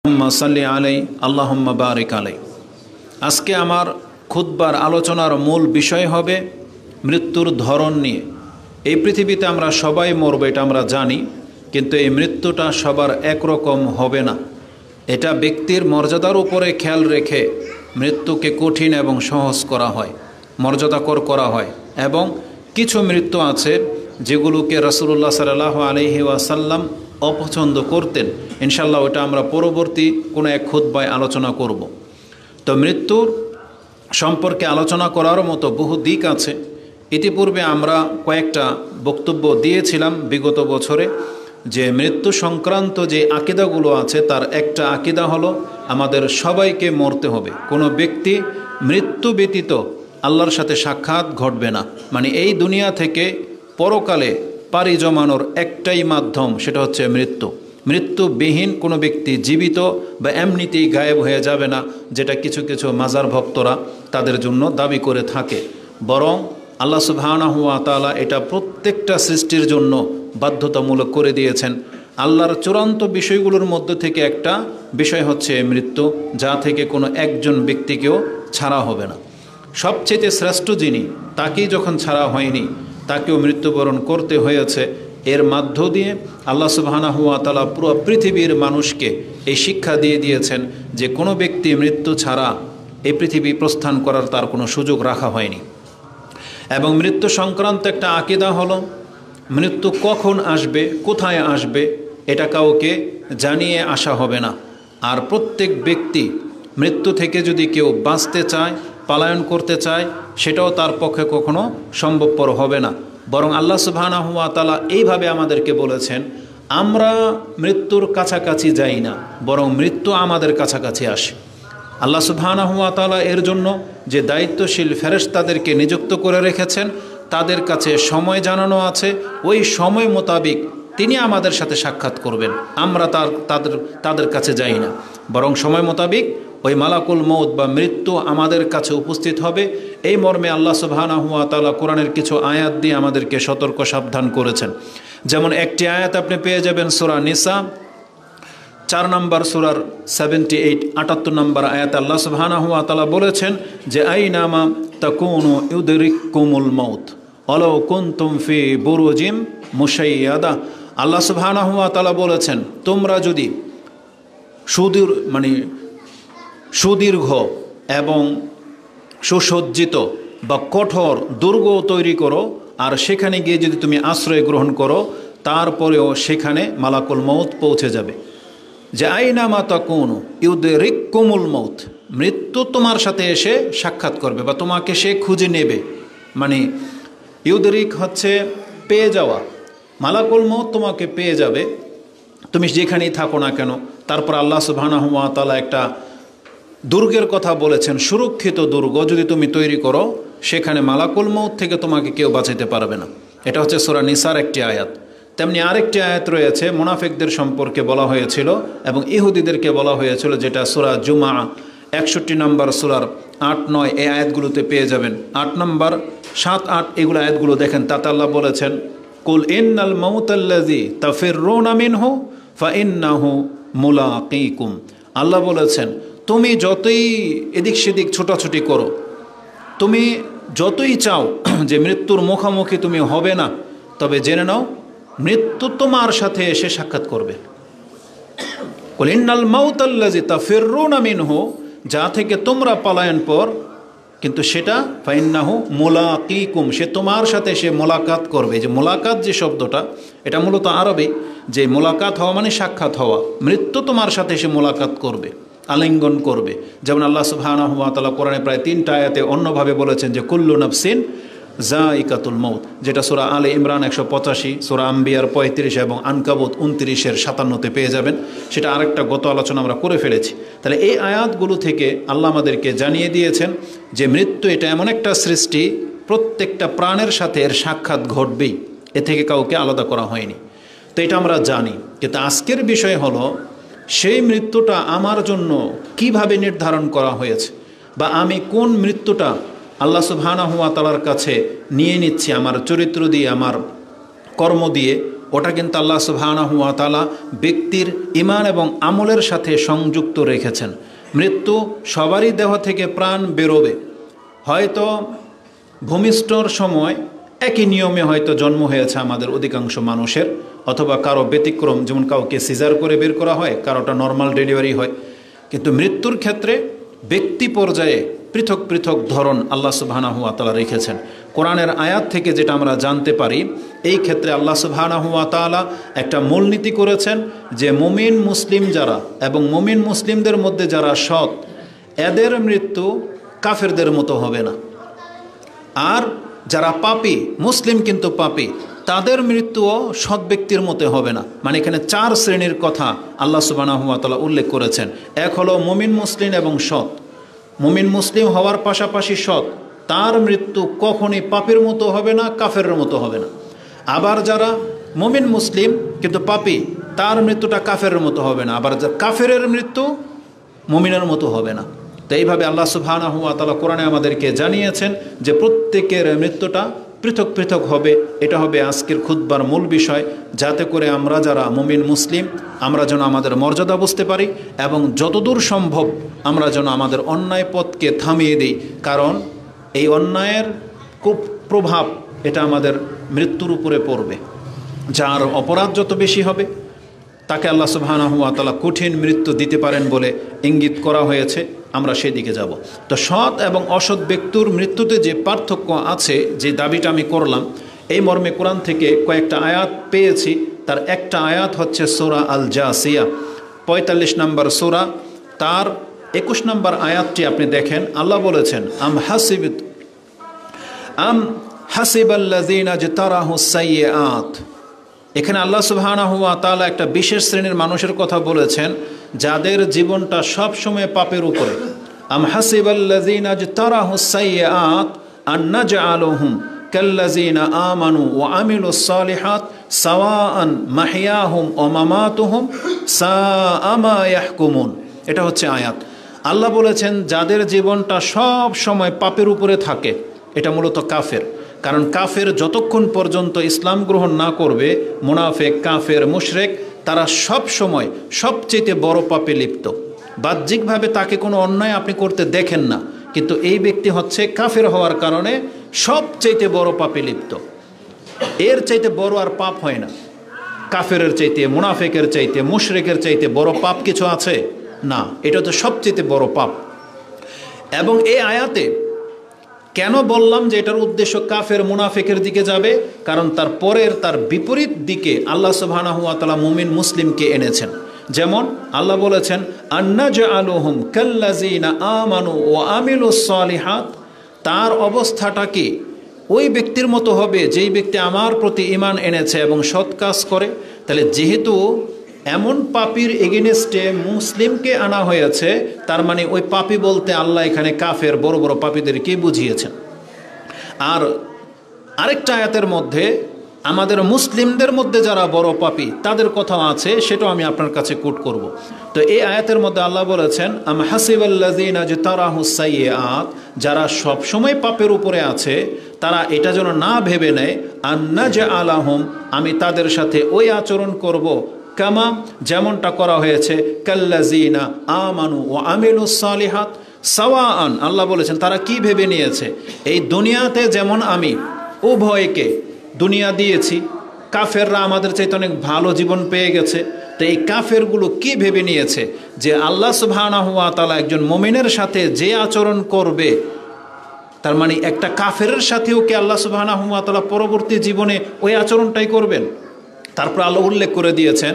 আল্লাহুম্মা সাল্লি আলাই আল্লাহুম্মা বারিক আলাই। আজকে আমার খুতবার আলোচনার মূল বিষয় হবে মৃত্যুর ধরন নিয়ে। এই পৃথিবীতে আমরা সবাই মরব, এটা আমরা জানি, কিন্তু এই মৃত্যুটা সবার একরকম হবে না। এটা ব্যক্তির মর্যাদার উপরে খেয়াল রেখে মৃত্যুকে কঠিন এবং সহজ করা হয়, মর্যাদাকর করা হয়। এবং কিছু মৃত্যু আছে যেগুলোকে রাসূলুল্লাহ সাল্লাল্লাহু আলাইহি ওয়াসাল্লাম অপছন্দ করতেন। ইনশাআল্লাহ ওটা আমরা পরবর্তী কোনো এক খুতবায় আলোচনা করব। তো মৃত্যুর সম্পর্কে আলোচনা করার মতো বহু দিক আছে। ইতিপূর্বে আমরা কয়েকটা বক্তব্য দিয়েছিলাম বিগত বছরে, যে মৃত্যু সংক্রান্ত যে আকীদাগুলো আছে তার একটা আকীদা হলো আমাদের সবাইকে মরতে হবে। কোনো ব্যক্তি মৃত্যু ব্যতীত আল্লাহর সাথে সাক্ষাৎ ঘটবে না। মানে এই দুনিয়া থেকে পরকালে পাড়ি জমানোর একটাই মাধ্যম, সেটা হচ্ছে মৃত্যু। মৃত্যুবিহীন কোনো ব্যক্তি জীবিত বা এমনিতেই গায়েব হয়ে যাবে না, যেটা কিছু কিছু মাজার ভক্তরা তাদের জন্য দাবি করে থাকে। বরং আল্লাহ সুবহানাহু ওয়া তাআলা এটা প্রত্যেকটা সৃষ্টির জন্য বাধ্যতামূলক করে দিয়েছেন। আল্লাহর চূড়ান্ত বিষয়গুলোর মধ্যে থেকে একটা বিষয় হচ্ছে মৃত্যু, যা থেকে কোনো একজন ব্যক্তিকেও ছাড়া হবে না। সবচেয়ে শ্রেষ্ঠ যিনি, তাকেই যখন ছাড়া হয়নি, তাকেও মৃত্যুবরণ করতে হয়েছে। এর মধ্য দিয়ে আল্লাহ সুবহানাহু ওয়া তাআলা পুরো পৃথিবীর মানুষকে এই শিক্ষা দিয়ে দিয়েছেন যে কোনো ব্যক্তি মৃত্যু ছাড়া এই পৃথিবী প্রস্থান করার তার কোনো সুযোগ রাখা হয়নি। এবং মৃত্যু সংক্রান্ত একটা আকীদা হলো মৃত্যু কখন আসবে, কোথায় আসবে, এটা কাউকে জানিয়ে আসা হবে না। আর প্রত্যেক ব্যক্তি মৃত্যু থেকে যদি কেউ বাঁচতে চায়, পলায়ন করতে চায়, সেটাও তার পক্ষে কখনো সম্ভবপর হবে না। বরং আল্লাহ সুবহানাহু ওয়া তাআলা এইভাবে আমাদেরকে বলেছেন, আমরা মৃত্যুর কাছাকাছি যাই না, বরং মৃত্যু আমাদের কাছাকাছি আসে। আল্লাহ সুবহানাহু ওয়া তাআলা এর জন্য যে দায়িত্বশীল ফেরেশতাদেরকে নিযুক্ত করে রেখেছেন, তাদের কাছে সময় জানানো আছে। ওই সময় মোতাবিক তিনি আমাদের সাথে সাক্ষাৎ করবেন। আমরা তাদের কাছে যাই না, বরং সময় মোতাবিক ওই মালাকুল মউত বা মৃত্যু আমাদের কাছে উপস্থিত হবে। এই মর্মে আল্লাহ সুবহানাহু ওয়া তাআলা কোরআনের কিছু আয়াত দিয়ে আমাদেরকে সতর্ক সাবধান করেছেন। যেমন একটি আয়াত আপনি পেয়ে যাবেন সূরা নিসা 4 নম্বর সূরার 78 78 নম্বর আয়াত। আল্লাহ সুবহানাহু ওয়া তাআলা বলেছেন যে আইনামা তাকুনু ইউদরিকুমুল মাউত ওয়ালাউ কুনতুম ফি বুরুজিম মুশাইয়াদা। আল্লাহ সুবহানাহু ওয়া তাআলা বলেছেন, তোমরা যদি সুদীর্ঘ এবং সুসজ্জিত বা কঠোর দুর্গ তৈরি করো, আর সেখানে গিয়ে যদি তুমি আশ্রয় গ্রহণ করো, তারপরেও সেখানে মালাকুল মউত পৌঁছে যাবে। যে আইনামা তাকুনু ইউদরিকুমুল মাউত, মৃত্যু তোমার সাথে এসে সাক্ষাৎ করবে বা তোমাকে সে খুঁজে নেবে। মানে ইউদরিক হচ্ছে পেয়ে যাওয়া, মালাকুল মউত তোমাকে পেয়ে যাবে তুমি যেখানেই থাকো না কেন। তারপর আল্লাহ সুবহানাহু ওয়া তাআলা একটা দুর্গের কথা বলেছেন, সুরক্ষিত দুর্গ যদি তুমি তৈরি করো, সেখানে মালাকুল মউত থেকে তোমাকে কেউ বাঁচাতে পারবে না। এটা হচ্ছে সূরা নিসার একটি আয়াত। তেমনি আরেকটি আয়াত রয়েছে, মুনাফিকদের সম্পর্কে বলা হয়েছিল এবং ইহুদিদেরকে বলা হয়েছিল, যেটা সূরা জুমা 61 নম্বর সূরার 8 9 এই আয়াতগুলোতে পেয়ে যাবেন। 8 নম্বর 7 8 এগুলো আয়াতগুলো দেখেন। তাতে আল্লাহ বলেছেন, কুল ইন্নাল মাউতাল্লাযী তাফিররুনা মিনহু ফাইন্নাহু মুলাকীকুম। আল্লাহ বলেছেন, তুমি যতই এদিক সেদিক ছোটাছুটি করো, তুমি যতই চাও যে মৃত্যুর মুখোমুখি তুমি হবে না, তবে জেনে নাও মৃত্যু তোমার সাথে এসে সাক্ষাৎ করবে। কুল ইন্নাল মাউতাল্লাযী তাফিররুনা মিনহু, যা থেকে তোমরা পলায়ন পর, কিন্তু সেটা ফাইন্নাহু মুলাকীকুম, সে তোমার সাথে সে মোলাকাত করবে। যে মোলাকাত যে শব্দটা, এটা মূলত আরবি, যে মোলাকাত হওয়া মানে সাক্ষাৎ হওয়া। মৃত্যু তোমার সাথে সে মোলাকাত করবে, আলিঙ্গন করবে। যেমন আল্লাহ সুবহানাহু ওয়া তাআলা কোরআনে প্রায় 3টা আয়াতে অন্যভাবে বলেছেন যে কুল্লু নাফসিন যায়িকাতুল মাউত, যেটা সূরা আলে ইমরান 185, সূরা আম্বিয়ার 35 এবং আনকাবুত 29-এর 57-তে পেয়ে যাবেন। সেটা আরেকটা গত আলোচনা আমরা করে ফেলেছি। তাহলে এই আয়াতগুলো থেকে আল্লাহ আমাদেরকে জানিয়ে দিয়েছেন যে মৃত্যু এটা এমন একটা সৃষ্টি, প্রত্যেকটা প্রাণের সাথে এর সাক্ষাৎ ঘটবেই, এ থেকে কাউকে আলাদা করা হয়নি। তো এটা আমরা জানি, কিন্তু আজকের বিষয় হলো সেই মৃত্যুটা আমার জন্য কিভাবে নির্ধারণ করা হয়েছে, বা আমি কোন মৃত্যুটা আল্লাহ সুবহানাহু ওয়া তাআলার কাছে নিয়ে নিচ্ছি আমার চরিত্র দিয়ে, আমার কর্ম দিয়ে, ওটা কিন্তু আল্লাহ সুবহানাহু ওয়া তাআলা ব্যক্তির ঈমান এবং আমলের সাথে সংযুক্ত রেখেছেন। মৃত্যু সবারই দেহ থেকে প্রাণ বেরোবে, হয়তো ভূমিষ্ঠর সময় একই নিয়মে হয়তো জন্ম হয়েছে আমাদের অধিকাংশ মানুষের, অথবা কারো ব্যতিক্রম, যেমন কাউকে সিজার করে বের করা হয়, কারোটা নর্মাল ডেলিভারি হয়। কিন্তু মৃত্যুর ক্ষেত্রে ব্যক্তি পর্যায়ে পৃথক পৃথক ধরন আল্লাহ সুবহানাহু ওয়া তাআলা রেখেছেন। কোরআনের আয়াত থেকে যেটা আমরা জানতে পারি, এই ক্ষেত্রে আল্লাহ সুবহানাহু ওয়া তাআলা একটা মূলনীতি করেছেন যে মুমিন মুসলিম যারা এবং মুমিন মুসলিমদের মধ্যে যারা সৎ, এদের মৃত্যু কাফেরদের মতো হবে না। আর যারা পাপী, মুসলিম কিন্তু পাপী, তাদের মৃত্যুও সৎ ব্যক্তির মতো হবে না। মানে এখানে 4 শ্রেণীর কথা আল্লাহ সুবহানাহু ওয়া তাআলা উল্লেখ করেছেন। এক হলো মুমিন মুসলিম এবং সৎ। মুমিন মুসলিম হওয়ার পাশাপাশি সৎ, তার মৃত্যু কখনই পাপীর মতো হবে না, কাফেরের মতো হবে না। আবার যারা মুমিন মুসলিম কিন্তু পাপী, তার মৃত্যুটা কাফেরের মতো হবে না। আবার কাফেরের মৃত্যু মুমিনের মতো হবে না। তো এইভাবে আল্লাহ সুবহানাহু ওয়া তাআলা কোরআনে আমাদেরকে জানিয়েছেন যে প্রত্যেকের মৃত্যুটা পৃথক পৃথক হবে। এটা হবে আজকের খুতবার মূল বিষয়, যাতে করে আমরা যারা মুমিন মুসলিম, আমরা যেন আমাদের মর্যাদা বুঝতে পারি এবং যতদূর সম্ভব আমরা যেন আমাদের অন্যায় পথকে থামিয়ে দিই। কারণ এই অন্যায়ের প্রভাব এটা আমাদের মৃত্যুর উপরে পড়বে। যার অপরাধ যত বেশি হবে তাকে আল্লাহ সুবহানাহু ওয়া তাআলা কঠিন মৃত্যু দিতে পারেন বলে ইঙ্গিত করা হয়েছে। আমরা সেদিকে যাব। তো সৎ এবং অসৎ ব্যক্তির মৃত্যুতে যে পার্থক্য আছে, যে দাবিটা আমি করলাম, এই মর্মে কোরআন থেকে কয়েকটা আয়াত পেয়েছি। তার একটা আয়াত হচ্ছে সূরা আল জাসিয়া, 45 নম্বর সূরা, তার 21 নম্বর আয়াতটি আপনি দেখেন। আল্লাহ বলেছেন, আম হাসিবাল্লাযীনা ইজতারাহুস সাইয়্যাত। এখানে আল্লাহ সুবহানাহু ওয়া তাআলা একটা বিশেষ শ্রেণীর মানুষের কথা বলেছেন, যাদের জীবনটা সব সময় পাপের উপরে। আম হাসিবাল্লাযীনা ইজতারাহুস সাইয়্যাত আন নাজআলুহুম কাল্লাযীনা আমানু ওয়া আমিলুস সালিহাত সাওয়াআন মাহইয়াহুম ওয়া মামাতুহুম সাআ মা ইয়াহকুমুন। এটা হচ্ছে আয়াত। আল্লাহ বলেছেন যাদের জীবনটা সব সময় পাপের উপরে থাকে, এটা মূলত কাফের। কারণ কাফের যতক্ষণ পর্যন্ত ইসলাম গ্রহণ না করবে, মুনাফিক, কাফের, মুশরিক, তারা সব সময় সবচেয়ে বড় পাপে লিপ্ত। বাহ্যিকভাবে তাকে কোনো অন্যায় আপনি করতে দেখেন না, কিন্তু এই ব্যক্তি হচ্ছে কাফের হওয়ার কারণে সবচেয়ে বড় পাপে লিপ্ত। এর চাইতে বড় আর পাপ হয় না। কাফেরের চাইতে, মুনাফিকের চাইতে, মুশরিকের চাইতে বড় পাপ কিছু আছে? না, এটা তো সবচেয়ে বড় পাপ। এবং এই আয়াতে কেন বললাম যে এটার উদ্দেশ্য কাফের মুনাফিকের দিকে যাবে? কারণ তার পরের, তার বিপরীত দিকে আল্লাহ সুবহানাহু ওয়া তাআলা মুমিন মুসলিমকে এনেছেন। যেমন আল্লাহ বলেছেন, আন্নাজআলুহুম কাল্লাযীনা আমানু ওয়া আমিলুস সালিহাত। তার অবস্থাটা কি? ওই ব্যক্তির মতো হবে যেই ব্যক্তি আমার প্রতি ঈমান এনেছে এবং সৎ কাজ করে। তাহলে যেহেতু এমন পাপীর এগেনস্টে মুসলিমকে আনা হয়েছে, তার মানে ওই পাপী বলতে আল্লাহ এখানে কাফের বড় বড় পাপীদেরকে বুঝিয়েছেন। আর আরেকটা আয়াতের মধ্যে আমাদের মুসলিমদের মধ্যে যারা বড় পাপী তাদের কথাও আছে, সেটাও আমি আপনার কাছে কোট করব। তো এই আয়াতের মধ্যে আল্লাহ বলেছেন, আম হাসিবাল্লাযীনা ইজতারাহুস সাইয়্যাত, যারা সব সময় পাপের উপরে আছে, তারা এটা যেন না ভেবে নেয় আন নাজআলাহুম, আমি তাদের সাথে ওই আচরণ করব কামা, যেমনটা করা হয়েছে কাল্লাযীনা আমানু ওয়া আমিলুস সালিহাত সাওয়াআন। আল্লাহ বলেছেন তারা কি ভেবে নিয়েছে, এই দুনিয়াতে যেমন আমি উভয়কে দুনিয়া দিয়েছি, কাফেররা আমাদের চাইতে অনেক ভালো জীবন পেয়ে গেছে। তো এই কাফেরগুলো কি ভেবে নিয়েছে যে আল্লাহ সুবহানাহু ওয়া তাআলা একজন মুমিনের সাথে যে আচরণ করবে, তার মানে একটা কাফেরের সাথেও কি আল্লাহ সুবহানাহু ওয়া তাআলা পরবর্তী জীবনে ওই আচরণটাই করবেন? তারপর আল্লাহ উল্লেখ করে দিয়েছেন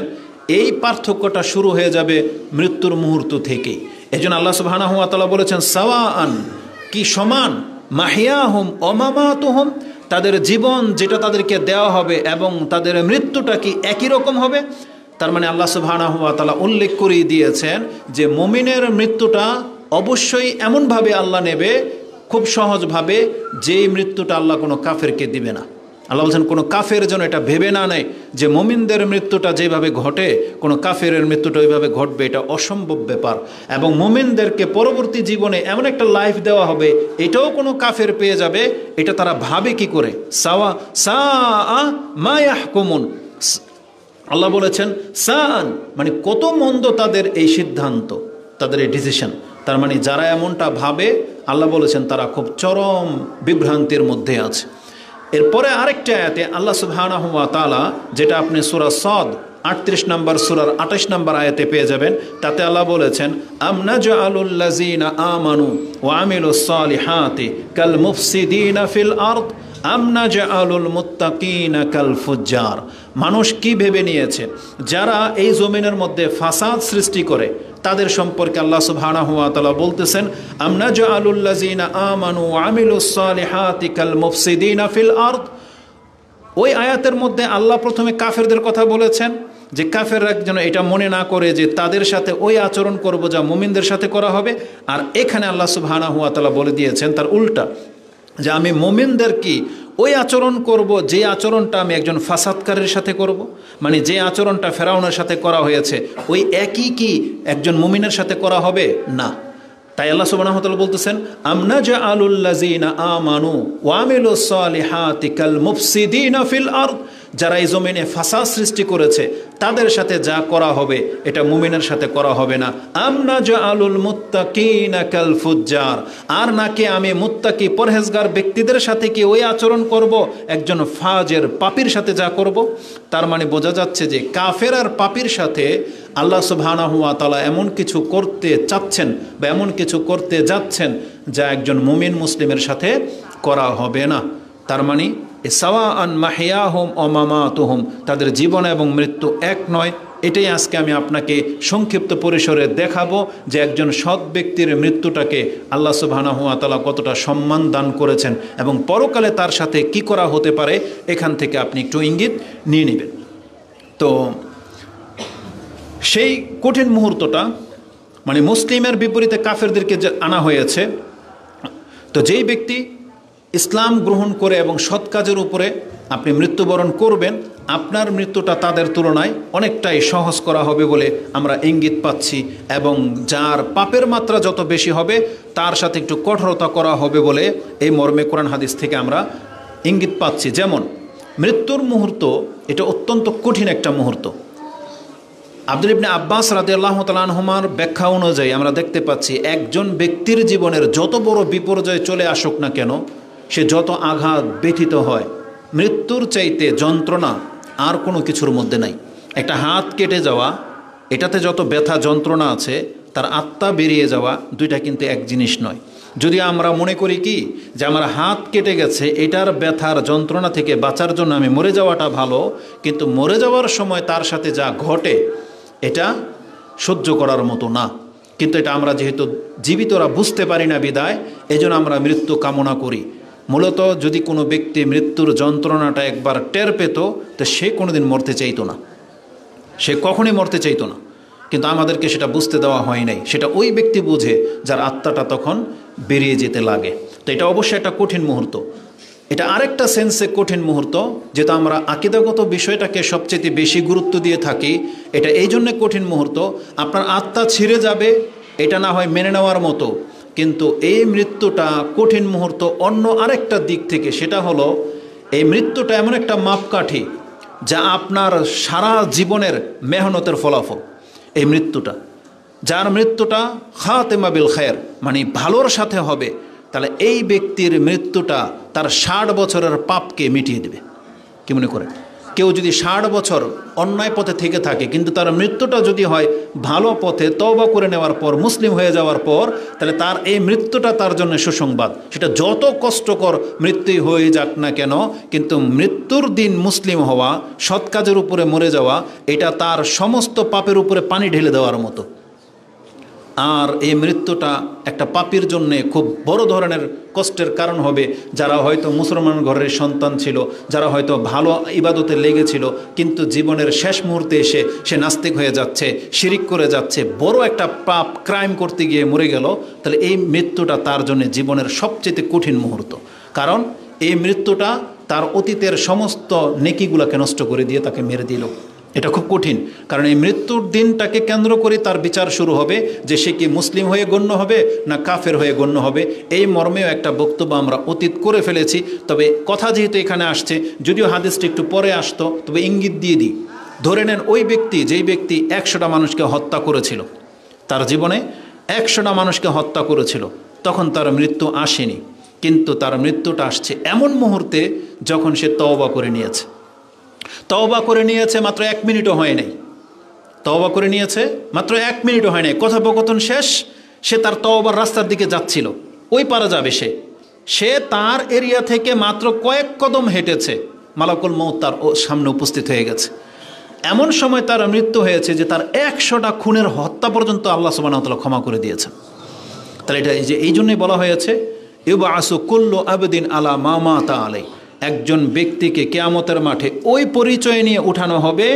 এই পার্থক্যটা শুরু হয়ে যাবে মৃত্যুর মুহূর্ত থেকেই। এজন্য আল্লাহ সুবহানাহু ওয়া তাআলা বলেছেন সাওয়াআন, কি সমান, মাহইয়াহুম ওয়া মামাতুহুম, তাদের জীবন যেটা তাদেরকে দেওয়া হবে এবং তাদের মৃত্যুটা কি একই রকম হবে। তার মানে আল্লাহ সুবহানাহু ওয়া তাআলা উল্লেখ করে দিয়েছেন যে মুমিনের মৃত্যুটা অবশ্যই এমনভাবে আল্লাহ নেবে, খুব সহজভাবে, যেই মৃত্যুটা আল্লাহ কোনো কাফেরকে দিবে না। আল্লাহ বলছেন কোনো কাফের যেন এটা ভেবে না নেয় যে মুমিনদের মৃত্যুটা যেভাবে ঘটে কোনো কাফের মৃত্যুটা ওইভাবে ঘটবে, এটা অসম্ভব ব্যাপার। এবং মুমিনদেরকে পরবর্তী জীবনে এমন একটা লাইফ দেওয়া হবে, এটাও কোনো কাফের পেয়ে যাবে। এটা তারা ভাবে কি করে? সাওয়া মা ইয়াহকুমুন, আল্লাহ বলেছেন সান, মানে কত মন্দ তাদের এই সিদ্ধান্ত, তাদের এই ডিসিশন। তার মানে যারা এমনটা ভাবে, আল্লাহ বলেছেন তারা খুব চরম বিভ্রান্তির মধ্যে আছে। এরপরে আরেকটা আয়াতে আল্লাহ সুবহানাহু ওয়া তাআলা, যেটা আপনি সূরা সদ 38 নম্বর সূরার 28 নম্বর আয়াতে পেয়ে যাবেন, তাতে আল্লাহ বলেছেন আম নাজআলুল লাযিনা আমানু ওয়া আমিলুস সালিহাতি কাল মুফসিদিনা ফিল আরদ আম নাজআলুল মুত্তাকিনা কাল ফুজ্জার। মানুষ কি ভেবে নিয়েছে, যারা এই জমিনের মধ্যে ফাসাদ সৃষ্টি করে তাদের সম্পর্কে আল্লাহ সুবহানাহু ওয়া তাআলা বলতেছেন আম নাজআলুল লাযিনা আমানু ওয়া আমিলুস সালিহাতি কাল মুফসিদিনা ফিল আরদ। ওই আয়াতের মধ্যে আল্লাহ প্রথমে কাফেরদের কথা বলেছেন, যে কাফেররা যেন এটা মনে না করে যে তাদের সাথে ওই আচরণ করব যা মুমিনদের সাথে করা হবে। আর এখানে আল্লাহ সুবহানাহু ওয়া তাআলা বলে দিয়েছেন তার উল্টা, যে আমি মুমিনদের কি ওই আচরণ করব যে আচরণটা আমি একজন ফাসাদকারীর সাথে করব। মানে যে আচরণটা ফেরাউনের সাথে করা হয়েছে ওই একই কি একজন মুমিনের সাথে করা হবে না। তাই আল্লাহ সুবহানাহু ওয়া তাআলা বলতেছেন আম নাজআলুল লাযিনা আমানু ওয়া আমিলুস সালিহাতি কাল মুফসিদিনা ফিল আরদ। যারা এই জমিনে ফাসাদ সৃষ্টি করেছে তাদের সাথে যা করা হবে এটা মুমিনের সাথে করা হবে না। আম নাজআলুল মুত্তাকিনা কাল ফুজ্জার। আর নাকি আমি মুত্তাকি পরহেজগার ব্যক্তিদের সাথে কি ওই আচরণ করব একজন ফাজের পাপীর সাথে যা করব। তার মানে বোঝা যাচ্ছে যে কাফের আর পাপীর সাথে আল্লাহ সুবহানাহু ওয়া তাআলা এমন কিছু করতে চাচ্ছেন বা এমন কিছু করতে যাচ্ছেন যা একজন মুমিন মুসলিমের সাথে করা হবে না। তার মানে সাওয়াআন মাহইয়াহুম ওয়া মামাতুহুম, তাদের জীবন এবং মৃত্যু এক নয়। এটাই আজকে আমি আপনাকে সংক্ষিপ্ত পরিসরে দেখাবো যে একজন সৎ ব্যক্তির মৃত্যুটাকে আল্লাহ সুবহানাহু ওয়া তাআলা কতটা সম্মান দান করেছেন এবং পরকালে তার সাথে কি করা হতে পারে এখান থেকে আপনি একটু ইঙ্গিত নিয়ে নেবেন। তো সেই কঠিন মুহূর্তটা, মানে মুসলিমের বিপরীতে কাফেরদেরকে যে আনা হয়েছে, তো যেই ব্যক্তি ইসলাম গ্রহণ করে এবং সৎ কাজের উপরে আপনি মৃত্যুবরণ করবেন, আপনার মৃত্যুটা তাদের তুলনায় অনেকটাই সহজ করা হবে বলে আমরা ইঙ্গিত পাচ্ছি। এবং যার পাপের মাত্রা যত বেশি হবে তার সাথে একটু কঠোরতা করা হবে বলে এই মর্মে কোরআন হাদিস থেকে আমরা ইঙ্গিত পাচ্ছি। যেমন মৃত্যুর মুহূর্ত, এটা অত্যন্ত কঠিন একটা মুহূর্ত। আব্দুল ইবনে আব্বাস রাদিয়াল্লাহু তাআলা আনহুমার ব্যাখ্যা অনুযায়ী আমরা দেখতে পাচ্ছি একজন ব্যক্তির জীবনের যত বড় বিপর্যয় চলে আসুক না কেন, সে যত আঘাত ব্যথিত হয়, মৃত্যুর চাইতে যন্ত্রণা আর কোনো কিছুর মধ্যে নাই। একটা হাত কেটে যাওয়া, এটাতে যত ব্যথা যন্ত্রণা আছে, তার আত্মা বেরিয়ে যাওয়া, দুইটা কিন্তু এক জিনিস নয়। যদি আমরা মনে করি কি যে আমার হাত কেটে গেছে, এটার ব্যথার যন্ত্রণা থেকে বাঁচার জন্য আমি মরে যাওয়াটা ভালো, কিন্তু মরে যাওয়ার সময় তার সাথে যা ঘটে এটা সহ্য করার মতো না। কিন্তু এটা আমরা যেহেতু জীবিতরা বুঝতে পারি না বিদায় এজন্য আমরা মৃত্যু কামনা করি। মূলত যদি কোনো ব্যক্তি মৃত্যুর যন্ত্রণাটা একবার টের পেত তো সে কোনোদিন মরতে চাইতো না, সে কখনই মরতে চাইতো না। কিন্তু আমাদেরকে সেটা বুঝতে দেওয়া হয় নাই, সেটা ওই ব্যক্তি বুঝে যার আত্মাটা তখন বেরিয়ে যেতে লাগে। তো এটা অবশ্যই একটা কঠিন মুহূর্ত। এটা আরেকটা সেন্সে কঠিন মুহূর্ত, যেটা আমরা আকীদাগত বিষয়টাকে সবচেয়ে বেশি গুরুত্ব দিয়ে থাকি। এটা এই জন্যে কঠিন মুহূর্ত, আপনার আত্মা ছিঁড়ে যাবে এটা না হয় মেনে নেওয়ার মতো, কিন্তু এই মৃত্যুটা কঠিন মুহূর্ত অন্য আরেকটা দিক থেকে। সেটা হলো এই মৃত্যুটা এমন একটা মাপকাঠি যা আপনার সারা জীবনের মেহনতের ফলাফল। এই মৃত্যুটা, যার মৃত্যুটা খাতেমা বিল খায়ের, মানে ভালোর সাথে হবে, তাহলে এই ব্যক্তির মৃত্যুটা তার 60 বছরের পাপকে মিটিয়ে দেবে। কি মনে করেন? কেউ যদি 60 বছর অন্যায় পথে থেকে থাকে কিন্তু তার মৃত্যুটা যদি হয় ভালো পথে, তওবা করে নেওয়ার পর, মুসলিম হয়ে যাওয়ার পর, তাহলে তার এই মৃত্যুটা তার জন্য সুসংবাদ। সেটা যত কষ্টকর মৃত্যুই হয়ে যাক না কেন, কিন্তু মৃত্যুর দিন মুসলিম হওয়া, সৎ কাজের উপরে মরে যাওয়া, এটা তার সমস্ত পাপের উপরে পানি ঢেলে দেওয়ার মতো। আর এই মৃত্যুটা একটা পাপীর জন্যে খুব বড় ধরনের কষ্টের কারণ হবে। যারা হয়তো মুসলমান ঘরের সন্তান ছিল, যারা হয়তো ভালো ইবাদতে লেগেছিল, কিন্তু জীবনের শেষ মুহূর্তে এসে সে নাস্তিক হয়ে যাচ্ছে, শিরিক করে যাচ্ছে, বড় একটা পাপ ক্রাইম করতে গিয়ে মরে গেল, তাহলে এই মৃত্যুটা তার জন্য জীবনের সবচেয়ে কঠিন মুহূর্ত। কারণ এই মৃত্যুটা তার অতীতের সমস্ত নেকিগুলোকে নষ্ট করে দিয়ে তাকে মেরে দিল। এটা খুব কঠিন, কারণ এই মৃত্যুর দিনটাকে কেন্দ্র করে তার বিচার শুরু হবে যে সে কি মুসলিম হয়ে গণ্য হবে না কাফের হয়ে গণ্য হবে। এই মর্মেও একটা বক্তব্য আমরা অতীত করে ফেলেছি। তবে কথা যেহেতু এখানে আসছে, যদিও হাদিসটি একটু পরে আসতো, তবে ইঙ্গিত দিয়ে দিই। ধরে নেন ওই ব্যক্তি, যেই ব্যক্তি 100টা মানুষকে হত্যা করেছিল, তার জীবনে 100টা মানুষকে হত্যা করেছিল, তখন তার মৃত্যু আসেনি, কিন্তু তার মৃত্যুটা আসছে এমন মুহূর্তে যখন সে তওবা করে নিয়েছে। তওবা করে নিয়েছে মাত্র 1 মিনিটও হয় নাই। তওবা করে নিয়েছে মাত্র 1 মিনিটও হয় নাই। কথোপকথন শেষ, সে তার তওবার রাস্তার দিকে যাচ্ছিল, ওই পারা যাবে সে তার এরিয়া থেকে মাত্র কয়েক কদম হেঁটেছে, মালাকুল মউত তার সামনে উপস্থিত হয়ে গেছে। এমন সময় তার মৃত্যু হয়েছে যে তার 100টা খুনের হত্যা পর্যন্ত আল্লাহ সুবহানাহু ওয়া তাআলা ক্ষমা করে দিয়েছেন। তাহলে এটা এই জন্যই বলা হয়েছে ইউবআসু কুল্লু আবদিন আলা মা মাতা আলাই। একজন ব্যক্তিকে কিয়ামতের মাঠে ওই পরিচয় নিয়ে উঠানো হবে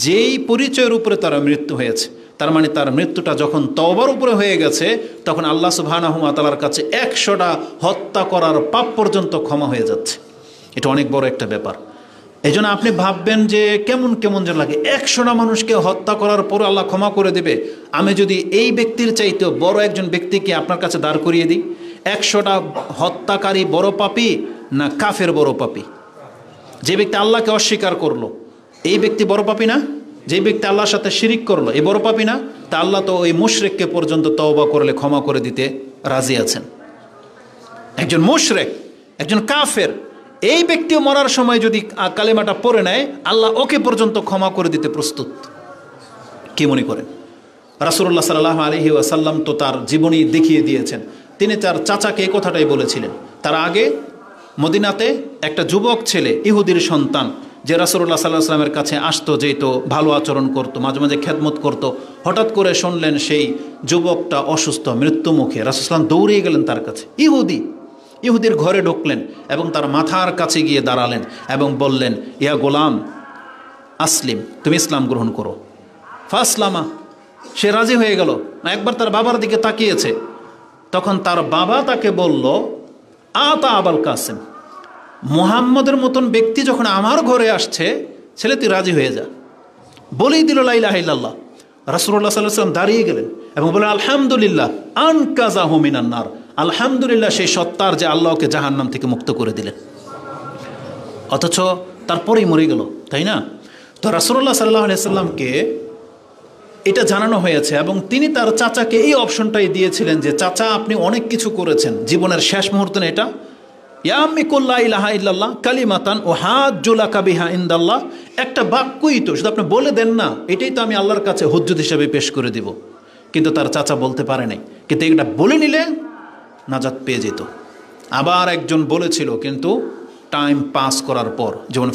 যেই পরিচয়ের উপরে তার মৃত্যু হয়েছে। তার মানে তার মৃত্যুটা যখন তওবার উপরে হয়ে গেছে, তখন আল্লাহ সুবহানাহু ওয়া তাআলার কাছে 100টা হত্যা করার পাপ পর্যন্ত ক্ষমা হয়ে যাচ্ছে। এটা অনেক বড় একটা ব্যাপার। এই জন্য আপনি ভাববেন যে কেমন যেন লাগে, 100টা মানুষকে হত্যা করার পর আল্লাহ ক্ষমা করে দেবে। আমি যদি এই ব্যক্তির চাইতেও বড় একজন ব্যক্তিকে আপনার কাছে দাঁড় করিয়ে দিই, 100টা হত্যাকারী বড় পাপী না কাফের বড় পাপী? যে ব্যক্তি আল্লাহকে অস্বীকার করলো, এই ব্যক্তি বড় পাপী না? যে ব্যক্তি আল্লাহর সাথে শিরিক করলো, এই বড় পাপী না? তা আল্লাহ তো ওই মুশরিককে পর্যন্ত তওবা করলে ক্ষমা করে দিতে রাজি আছেন। একজন মুশরিক, একজন কাফের, এই ব্যক্তিও মরার সময় যদি কালেমাটা পড়ে নেয়, আল্লাহ ওকে পর্যন্ত ক্ষমা করে দিতে প্রস্তুত। কি মনে করেন? রাসূলুল্লাহ সাল্লাল্লাহু আলাইহি ওয়াসাল্লাম তো তার জীবনী দেখিয়ে দিয়েছেন। তিনি তার চাচাকে এই কথাটাই বলেছিলেন। তার আগে মদিনাতে একটা যুবক ছেলে, ইহুদির সন্তান, যে রাসূলুল্লাহ সাল্লাল্লাহু আলাইহি ওয়াসাল্লামের কাছে আসতো, যেত, ভালো আচরণ করতো, মাঝে মাঝে খেদমত করতো। হঠাৎ করে শুনলেন সেই যুবকটা অসুস্থ, মৃত্যুমুখে। রাসূলুল্লাহ সাল্লাল্লাহু আলাইহি ওয়াসাল্লাম দৌড়িয়ে গেলেন তার কাছে। ইহুদির ঘরে ঢুকলেন এবং তার মাথার কাছে গিয়ে দাঁড়ালেন এবং বললেন, ইয়া গোলাম আসলিম, তুমি ইসলাম গ্রহণ করো। ফাসলামা, সে রাজি হয়ে গেল। একবার তার বাবার দিকে তাকিয়েছে, তখন তার বাবা তাকে বলল, আতা আবাল কাসেম, মুহাম্মদের মতন ব্যক্তি যখন আমার ঘরে আসছে, ছেলে তুই রাজি হয়ে যা। বলেই দিল লা ইলাহা ইল্লাল্লাহ। রাসূলুল্লাহ সাল্লাল্লাহু আলাইহি ওয়াসাল্লাম দাঁড়িয়ে গেলেন এবং বললেন, আলহামদুলিল্লাহ আনকাযাহু মিনান নার, আলহামদুলিল্লাহ সেই সত্তার যে আল্লাহকে জাহান্নাম থেকে মুক্ত করে দিলেন। অথচ তারপরেই মরে গেল, তাই না? তো রাসূলুল্লাহ সাল্লাল্লাহু আলাইহি ওয়াসাল্লামকে এটা জানানো হয়েছে এবং তিনি তার চাচাকে এই অপশনটাই দিয়েছিলেন যে, চাচা আপনি অনেক কিছু করেছেন, জীবনের শেষ মুহূর্তে এটা, ইয়া আম্মি কুল লা ইলাহা ইল্লাল্লাহ কালিমাতান উহাজ্জু লাকা বিহা ইনদাল্লাহ, একটা বাক্যই তো, শুধু আপনি বলে দেন না, এটাই তো আমি আল্লাহর কাছে হুজ্জত হিসেবে পেশ করে দিব। কিন্তু তার চাচা বলতে পারে নাই, কিন্তু এটা বলে নিলে নাজাত পেয়ে যেত। আবার একজন বলেছিল, কিন্তু টাইম পাস করার পর, যেমন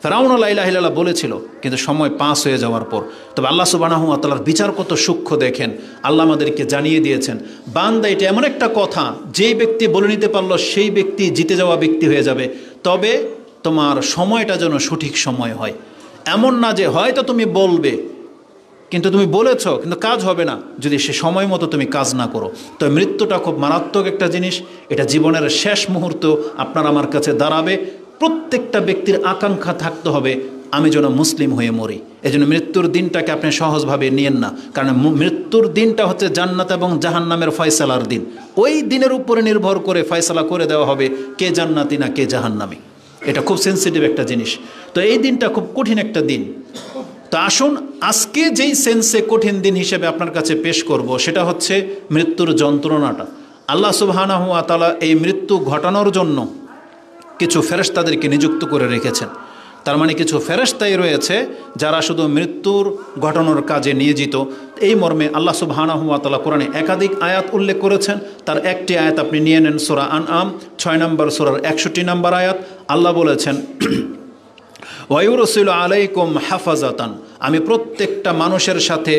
ফেরাউনও লা ইলাহা ইল্লাল্লাহ বলেছিল, কিন্তু সময় পাস হয়ে যাওয়ার পর। তবে আল্লাহ সুবহানাহু ওয়া তাআলার বিচার কত সূক্ষ্ম দেখেন। আল্লাহ আমাদেরকে জানিয়ে দিয়েছেন, বান্দা এটা এমন একটা কথা, যেই ব্যক্তি বলে নিতে পারলো সেই ব্যক্তি জিতে যাওয়া ব্যক্তি হয়ে যাবে। তবে তোমার সময়টা যেন সঠিক সময় হয়, এমন না যে হয়তো তুমি বলবে কিন্তু তুমি বলেছ কিন্তু কাজ হবে না, যদি সে সময় মতো তুমি কাজ না করো। তো মৃত্যুটা খুব মারাত্মক একটা জিনিস। এটা জীবনের শেষ মুহূর্ত আপনার আমার কাছে দাঁড়াবে। প্রত্যেকটা ব্যক্তির আকাঙ্ক্ষা থাকতে হবে, আমি যেন মুসলিম হয়ে মরি। এজন্য মৃত্যুর দিনটাকে আপনি সহজভাবে নিয়েন না, কারণ মৃত্যুর দিনটা হচ্ছে জান্নাত এবং জাহান্নামের ফয়সালার দিন। ওই দিনের উপরে নির্ভর করে ফয়সালা করে দেওয়া হবে কে জান্নাতি না কে জাহান্নামী। এটা খুব সেন্সিটিভ একটা জিনিস। তো এই দিনটা খুব কঠিন একটা দিন। তো আসুন আজকে যেই সেন্সে কঠিন দিন হিসেবে আপনার কাছে পেশ করব, সেটা হচ্ছে মৃত্যুর যন্ত্রণাটা। আল্লাহ সুবহানাহু ওয়া তাআলা এই মৃত্যু ঘটানোর জন্য কিছু ফেরেশতাদেরকে নিযুক্ত করে রেখেছেন। তার মানে কিছু ফেরেশতাই রয়েছে যারা শুধু মৃত্যুর ঘটানোর কাজে নিয়োজিত। এই মর্মে আল্লাহ সুবহানাহু ওয়া তাআলা কোরআনে একাধিক আয়াত উল্লেখ করেছেন। তার একটি আয়াত আপনি নিয়ে নেন, সূরা আনআম 6 নম্বর সূরার 61 নম্বর আয়াত। আল্লাহ বলেছেন, ওয়ায়ুরসিলু আলাইকুম হাফাজাতান, আমি প্রত্যেকটা মানুষের সাথে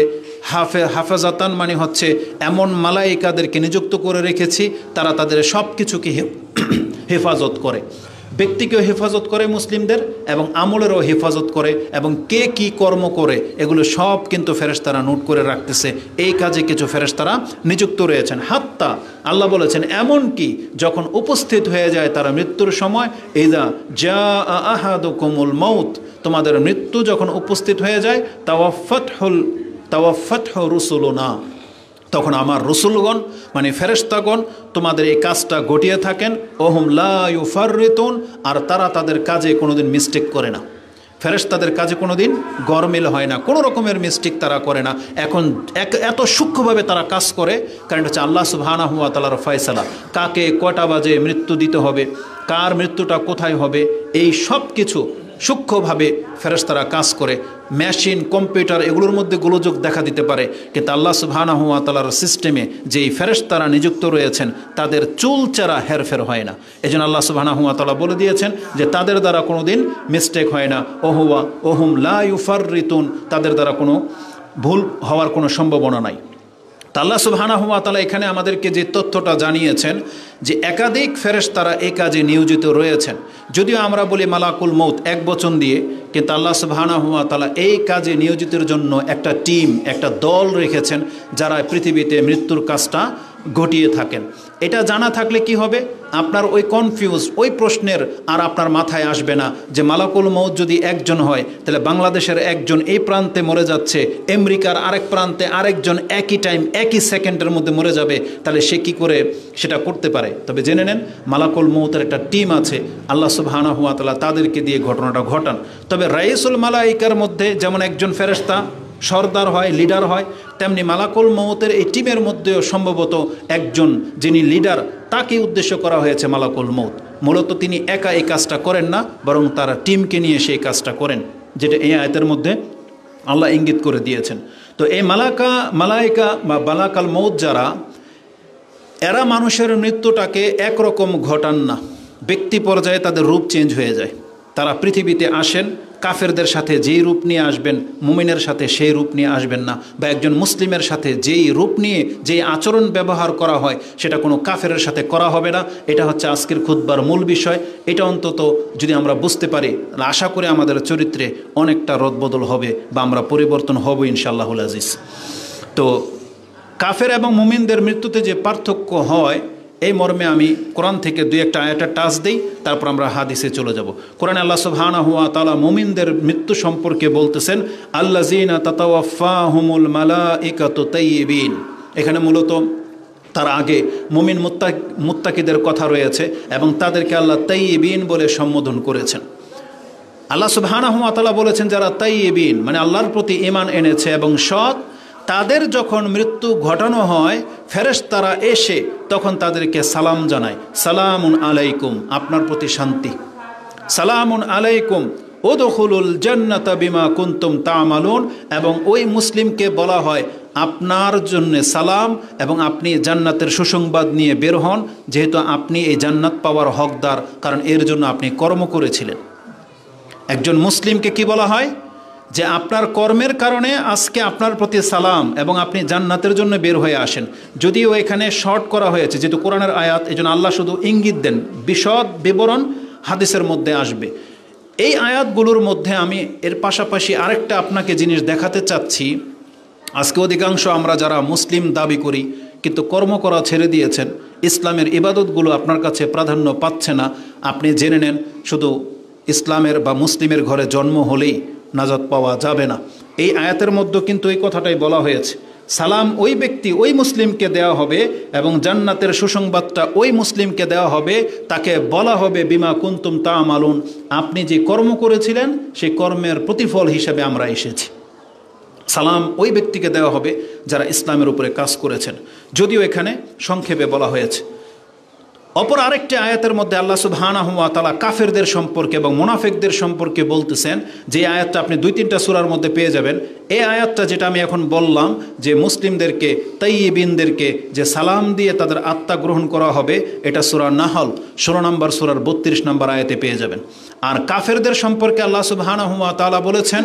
হাফাজাতান মানে হচ্ছে এমন মালাইকাদেরকে নিযুক্ত করে রেখেছি, তারা তাদের সব কিছুকে হেফাজত করে। ব্যক্তিকেও হেফাজত করে মুসলিমদের এবং আমলেরও হেফাজত করে এবং কে কি কর্ম করে এগুলো সব কিন্তু ফেরেশতারা নোট করে রাখতেছে। এই কাজে কিছু ফেরেশতারা নিযুক্ত রয়েছেন। হাত্তা আল্লাহ বলেছেন এমন কি যখন উপস্থিত হয়ে যায় তারা মৃত্যুর সময়, ইযা জাআ আহাদুকুমুল মাউত, তোমাদের মৃত্যু যখন উপস্থিত হয়ে যায়, তাওয়াফাতহু রুসুলুনা, তখন আমার রসুলগণ মানে ফেরেশতাগণ তোমাদের এই কাজটা ঘটিয়ে থাকেন। ওহুম লা ইউফাররিতুন, আর তারা তাদের কাজে কোনোদিন মিস্টেক করে না। ফেরেশতাদের কাজে কোনোদিন গরমিল হয় না, কোনো রকমের মিস্টেক তারা করে না। এখন এত সূক্ষ্মভাবে তারা কাজ করে, কারণ হচ্ছে আল্লাহ সুবহানাহু ওয়া তাআলার ফয়সালা, কাকে কটা বাজে মৃত্যু দিতে হবে, কার মৃত্যুটা কোথায় হবে, এই সব কিছু সূক্ষ্মভাবে ফেরেশতারা কাজ করে। মেশিন, কম্পিউটার এগুলোর মধ্যে গোলযোগ দেখা দিতে পারে, কিন্তু আল্লাহ সুবহানাহু ওয়া তাআলার সিস্টেমে যেই ফেরেশতারা নিযুক্ত রয়েছেন তাদের চুলচেরা হেরফের হয় না। এজন্য আল্লাহ সুবহানাহু ওয়া তাআলা বলে দিয়েছেন যে তাদের দ্বারা কোনোদিন মিস্টেক হয় না। ওহুম লা ইউফাররিতুন, তাদের দ্বারা কোনো ভুল হওয়ার কোনো সম্ভাবনা নাই। তা আল্লাহ সুবহানাহু ওয়া তাআলা এখানে আমাদেরকে যে তথ্যটা জানিয়েছেন যে একাধিক ফেরেশতারা এই কাজে নিয়োজিত রয়েছেন। যদিও আমরা বলি মালাকুল মৌত এক বচন দিয়ে, কিন্তু আল্লাহ সুবহানাহু ওয়া তাআলা এই কাজে নিয়োজিতের জন্য একটা টিম, একটা দল রেখেছেন যারা পৃথিবীতে মৃত্যুর কাজটা ঘটিয়ে থাকেন। এটা জানা থাকলে কি হবে, আপনার ওই কনফিউজ, ওই প্রশ্নের আর আপনার মাথায় আসবে না যে মালাকুল মৌত যদি একজন হয় তাহলে বাংলাদেশের একজন এই প্রান্তে মরে যাচ্ছে, আমেরিকার আরেক প্রান্তে আরেকজন একই টাইম একই সেকেন্ডের মধ্যে মরে যাবে, তাহলে সে কি করে সেটা করতে পারে? তবে জেনে নেন মালাকুল মৌতের একটা টিম আছে, আল্লাহ সুবহানাহু ওয়া তাআলা তাদেরকে দিয়ে ঘটনাটা ঘটান। তবে রাইসুল মালাইকার মধ্যে যেমন একজন ফেরেশতা সর্দার হয়, লিডার হয়, তেমনি মালাকুল মৌতের এই টিমের মধ্যেও সম্ভবত একজন যিনি লিডার, তাকে উদ্দেশ্য করা হয়েছে মালাকুল মৌত। মূলত তিনি একা এই কাজটা করেন না, বরং তার টিমকে নিয়ে সেই কাজটা করেন, যেটা এই আয়াতের মধ্যে আল্লাহ ইঙ্গিত করে দিয়েছেন। তো এই মালাইকা বা মালাকাল মৌত যারা, এরা মানুষের মৃত্যুটাকে একরকম ঘটান না, ব্যক্তি পর্যায়ে তাদের রূপ চেঞ্জ হয়ে যায়। তারা পৃথিবীতে আসেন, কাফেরদের সাথে যেই রূপ নিয়ে আসবেন মুমিনের সাথে সেই রূপ নিয়ে আসবেন না, বা একজন মুসলিমের সাথে যেই রূপ নিয়ে যেই আচরণ ব্যবহার করা হয় সেটা কোনো কাফেরের সাথে করা হবে না। এটা হচ্ছে আজকের খুতবার মূল বিষয়। এটা অন্তত যদি আমরা বুঝতে পারি, আশা করি আমাদের চরিত্রে অনেকটা রদবদল হবে বা আমরা পরিবর্তন হব ইনশাআল্লাহুল আজিজ। তো কাফের এবং মুমিনদের মৃত্যুতে যে পার্থক্য হয়, এই মর্মে আমি কোরআন থেকে দুই একটা আয়াতের টাচ দিই, তারপর আমরা হাদিসে চলে যাব। কোরআনে আল্লাহ সুবহানাহু ওয়া তাআলা মুমিনদের মৃত্যু সম্পর্কে বলতেছেন, আল্লাযীনা তাতাওয়াফাহুমুল মালাইকাতু তাইয়্যিবিন। এখানে মূলত তার আগে মুমিন মুত্তাকিদের কথা রয়েছে এবং তাদেরকে আল্লাহ তাইয়্যিবিন বলে সম্বোধন করেছেন। আল্লাহ সুবহানাহু ওয়া তাআলা বলেছেন যারা তাইয়্যিবিন মানে আল্লাহর প্রতি ঈমান এনেছে এবং সৎ, তাদের যখন মৃত্যু ঘটানো হয় ফেরেশতারা এসে তখন তাদেরকে সালাম জানায়, সালামুন আলাইকুম, আপনার প্রতি শান্তি, সালামুন আলাইকুম উদখুলুল জান্নাতা বিমা কুনতুম তা'মালুন। এবং ওই মুসলিমকে বলা হয় আপনার জন্য সালাম এবং আপনি জান্নাতের সুসংবাদ নিয়ে বের হন, যেহেতু আপনি এই জান্নাত পাওয়ার হকদার, কারণ এর জন্য আপনি কর্ম করেছিলেন। একজন মুসলিমকে কি বলা হয় যে আপনার কর্মের কারণে আজকে আপনার প্রতি সালাম এবং আপনি জান্নাতের জন্য বের হয়ে আসেন। যদিও এখানে শর্ট করা হয়েছে যেহেতু কোরআনের আয়াত, এজন্য আল্লাহ শুধু ইঙ্গিত দেন, বিশদ বিবরণ হাদিসের মধ্যে আসবে। এই আয়াতগুলোর মধ্যে আমি এর পাশাপাশি আরেকটা আপনাকে জিনিস দেখাতে চাচ্ছি। আজকে অধিকাংশ আমরা যারা মুসলিম দাবি করি কিন্তু কর্ম করা ছেড়ে দিয়েছেন, ইসলামের ইবাদতগুলো আপনার কাছে প্রাধান্য পাচ্ছে না, আপনি জেনে নেন শুধু ইসলামের বা মুসলিমের ঘরে জন্ম হলেই নাজাত পাওয়া যাবে না। এই আয়াতের মধ্যে কিন্তু এই কথাটাই বলা হয়েছে, সালাম ওই ব্যক্তি ওই মুসলিমকে দেওয়া হবে এবং জান্নাতের সুসংবাদটা ওই মুসলিমকে দেওয়া হবে, তাকে বলা হবে বিমা কুনতুম তা'মালুন, আপনি যে কর্ম করেছিলেন সেই কর্মের প্রতিফল হিসেবে আমরা এসেছি। সালাম ওই ব্যক্তিকে দেওয়া হবে যারা ইসলামের উপরে কাজ করেছেন, যদিও এখানে সংক্ষেপে বলা হয়েছে। অপর আরেকটি আয়াতের মধ্যে আল্লাহ সুবহানাহু ওয়া তাআলা কাফেরদের সম্পর্কে এবং মুনাফিকদের সম্পর্কে বলতেছেন, যে আয়াতটা আপনি 2-3টা সূরার মধ্যে পেয়ে যাবেন। এই আয়াতটা যেটা আমি এখন বললাম যে মুসলিমদেরকে তাইয়্যিবিনদেরকে যে সালাম দিয়ে তাদের আত্মা গ্রহণ করা হবে, এটা সূরা নাহল 16 নম্বর সূরার 32 নম্বর আয়াতে পেয়ে যাবেন। আর কাফেরদের সম্পর্কে আল্লাহ সুবহানাহু ওয়া তাআলা বলেছেন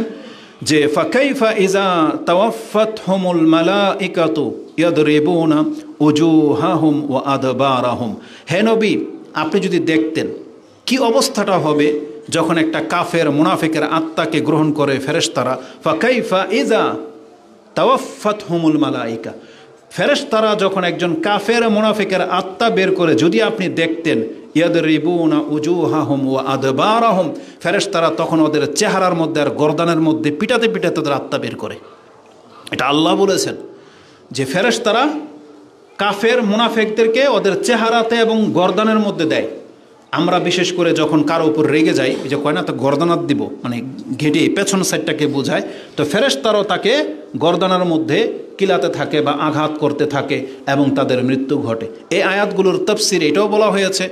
যে ফাকাইফা ইযা তাওয়াফাতহুমুল মালাইকাতু ইয়াদরিবুনা উজুহাহুম ওয়া আদবারাহুম। হে নবী, আপনি যদি দেখতেন কি অবস্থাটা হবে যখন একটা কাফের মুনাফিকের আত্মাকে গ্রহণ করে ফেরেশতারা। ফাকাইফা ইযা তাওয়াফাতহুমুল মালাইকা, ফেরেশতারা যখন একজন কাফের মুনাফিকের আত্মা বের করে, যদি আপনি দেখতেন, ইয়াদরিবুনা উজুহাহুম ওয়া আদবারাহুম, ফেরেশতারা তখন ওদের চেহারার মধ্যে আর গর্দানের মধ্যে পিটাতে পিটাতে তাদের আত্মা বের করে। এটা আল্লাহ বলেছেন যে ফেরেশতারা কাফের মুনাফিকদেরকে ওদের চেহারাতে এবং গর্দানের মধ্যে দেয়। আমরা বিশেষ করে যখন কারো উপর রেগে যাই, এই যে কয় না, তো গর্দানাত দিব, মানে ঘেটে পেছন সাইডটাকে বোঝায়, তো ফেরেশতারাও তাকে গর্দানার মধ্যে কিলাতে থাকে বা আঘাত করতে থাকে এবং তাদের মৃত্যু ঘটে। এই আয়াতগুলোর তাফসীর এটাও বলা হয়েছে,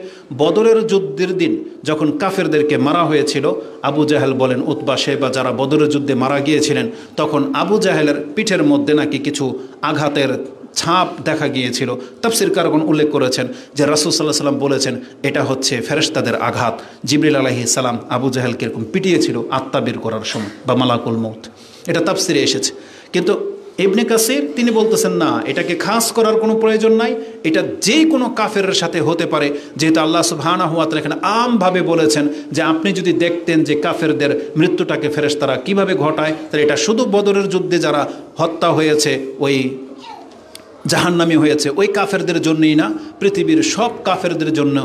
বদরের যুদ্ধের দিন যখন কাফেরদেরকে মারা হয়েছিল, আবু জাহেল বলেন, উতবা, শেবা যারা বদরের যুদ্ধে মারা গিয়েছিলেন, তখন আবু জাহেলের পিঠের মধ্যে নাকি কিছু আঘাতের ছাপ দেখা গিয়েছিল। তাফসীরকারগণ উল্লেখ করেছেন যে রাসূল সাল্লাল্লাহু আলাইহি ওয়াসাল্লাম বলেছেন এটা হচ্ছে ফেরেশতাদের আঘাত। জিবরিল আলাইহিস সালাম আবু জাহেলকে এরকম পিটিয়েছিল আত্মা বের করার সময়, বা মালাকুল মউত। এটা তাফসীরে এসেছে। কিন্তু ইবনে কাসির তিনি বলতেছেন না, এটাকে খাস করার কোনো প্রয়োজন নাই, এটা যে কোনো কাফেরের সাথে হতে পারে, যেহেতু আল্লাহ সুবহানাহু ওয়া তাআলা এখানে আমভাবে বলেছেন যে আপনি যদি দেখতেন যে কাফেরদের মৃত্যুটাকে ফেরেশতারা কিভাবে ঘটায়, তাহলে এটা শুধু বদরের যুদ্ধে যারা হত্যা হয়েছে, ওই জাহান্নামী হয়েছে, ওই কাফেরদের জন্যই না, পৃথিবীর সব কাফেরদের জন্য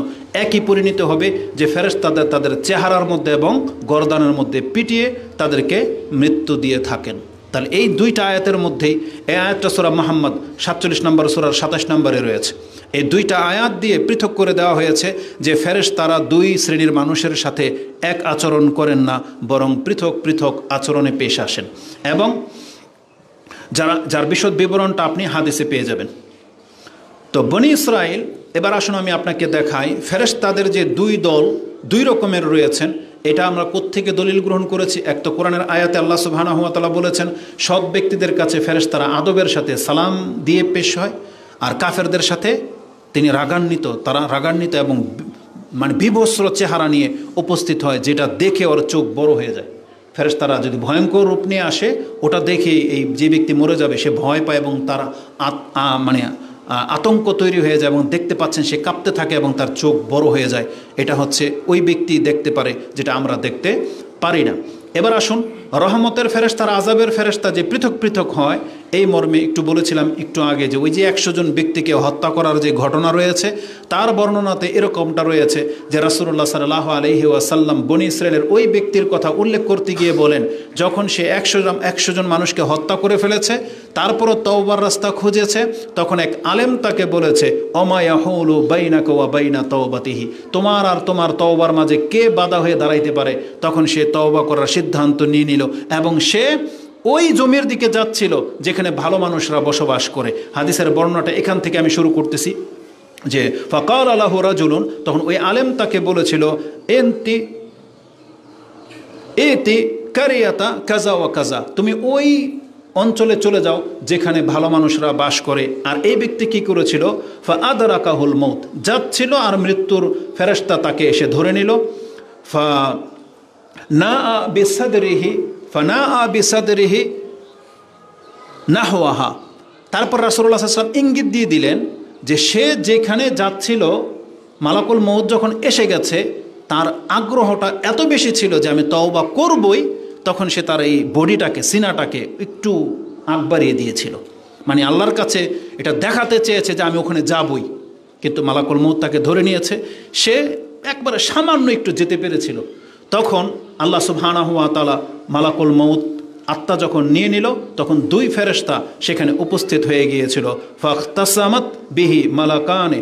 একই পরিণত হবে যে ফেরেশতাদের তাদের চেহারার মধ্যে এবং গর্দানের মধ্যে পিটিয়ে তাদেরকে মৃত্যু দিয়ে থাকেন। তাহলে এই দুইটা আয়াতের মধ্যেই, এই আয়াতটা সূরা মুহাম্মদ 47 নম্বর সূরার 27 নম্বরে রয়েছে। এই দুইটা আয়াত দিয়ে পৃথক করে দেওয়া হয়েছে যে ফেরেশতারা দুই শ্রেণীর মানুষের সাথে এক আচরণ করেন না, বরং পৃথক পৃথক আচরণে পেশ আসেন, এবং যার বিশদ বিবরণটা আপনি হাদিসে পেয়ে যাবেন। তো বনি ইসরাইল, এবার আসুন আমি আপনাকে দেখাই ফেরেশতাদের যে দুই দল, দুই রকমের রয়েছেন। এটা আমরা কোত্থেকে দলিল গ্রহণ করেছি? এক তো কোরআনের আয়াতে আল্লাহ সুবহানাহু ওয়া তাআলা বলেছেন সৎ ব্যক্তিদের কাছে ফেরেশতারা আদবের সাথে সালাম দিয়ে পেশ হয়, আর কাফেরদের সাথে তিনি রাগান্বিত, তারা রাগান্বিত এবং মানে বিভৎস চেহারা নিয়ে উপস্থিত হয়, যেটা দেখে ওর চোখ বড় হয়ে যায়। ফেরেশতারা যদি ভয়ঙ্কর রূপ নিয়ে আসে, ওটা দেখে এই যে ব্যক্তি মরে যাবে সে ভয় পায় এবং তার মানে আতঙ্ক তৈরি হয়ে যায়, এবং দেখতে পাচ্ছেন সে কাঁপতে থাকে এবং তার চোখ বড় হয়ে যায়। এটা হচ্ছে ওই ব্যক্তি দেখতে পারে, যেটা আমরা দেখতে পারি না। এবার আসুন রহমতের ফেরেশতা আর আযাবের ফেরেশতা যে পৃথক পৃথক হয়, এই মর্মে একটু বলেছিলাম একটু আগে যে ওই যে 100 জন ব্যক্তিকে হত্যা করার যে ঘটনা রয়েছে, তার বর্ণনাতে এরকমটা রয়েছে যে রাসূলুল্লাহ সাল্লাল্লাহু আলাইহি ওয়াসাল্লাম বনি ইসরাইলের ওই ব্যক্তির কথা উল্লেখ করতে গিয়ে বলেন, যখন সে 100 জন মানুষকে হত্যা করে ফেলেছে, তারপরও তওবার রাস্তা খুঁজেছে, তখন এক আলেম তাকে বলেছে, ওমা ইয়াহুলু বাইনাকা ওয়া বাইনা তাওবাতিহি, তোমার আর তোমার তওবার মাঝে কে বাধা হয়ে দাঁড়াইতে পারে? তখন সে তওবা করার সিদ্ধান্ত নিয়ে নিল, এবং সে ওই জমির দিকে যাচ্ছিল যেখানে ভালো মানুষরা বসবাস করে। হাদিসের বর্ণনাটা এখান থেকে আমি শুরু করতেছি যে ফাকাল লাহু রাজুলুন, তখন ওই আলেম তাকে বলেছিল, এতি কারিয়াতা কাজা ওয়া কাজা, তুমি ওই অঞ্চলে চলে যাও যেখানে ভালো মানুষরা বাস করে। আর এই ব্যক্তি কি করেছিল? ফা আদরাকাহুল মউত, যাচ্ছিল আর মৃত্যুর ফেরেশতা তাকে এসে ধরে নিল। ফা না বিসাদরিহি নাহওয়াহা, তারপর রাসূলুল্লাহ সাল্লাল্লাহু আলাইহি ওয়াসাল্লাম ইঙ্গিত দিয়ে দিলেন যে সে যেখানে যাচ্ছিল, মালাকুল মউত যখন এসে গেছে, তার আগ্রহটা এত বেশি ছিল যে আমি তওবা করবই। তখন সে তার এই বডিটাকে, সিনাটাকে একটু আগ বাড়িয়ে দিয়েছিল, মানে আল্লাহর কাছে এটা দেখাতে চেয়েছে যে আমি ওখানে যাবই। কিন্তু মালাকুল মউত তাকে ধরে নিয়েছে, সে একবারে সামান্য একটু যেতে পেরেছিল। তখন আল্লাহ সুবহানাহু ওয়া তাআলা মালাকুল মউত আত্মা যখন নিয়ে নিল, তখন দুই ফেরেশতা সেখানে উপস্থিত হয়ে গিয়েছিল। ফাখতাসামাত বিহি মালাকানে,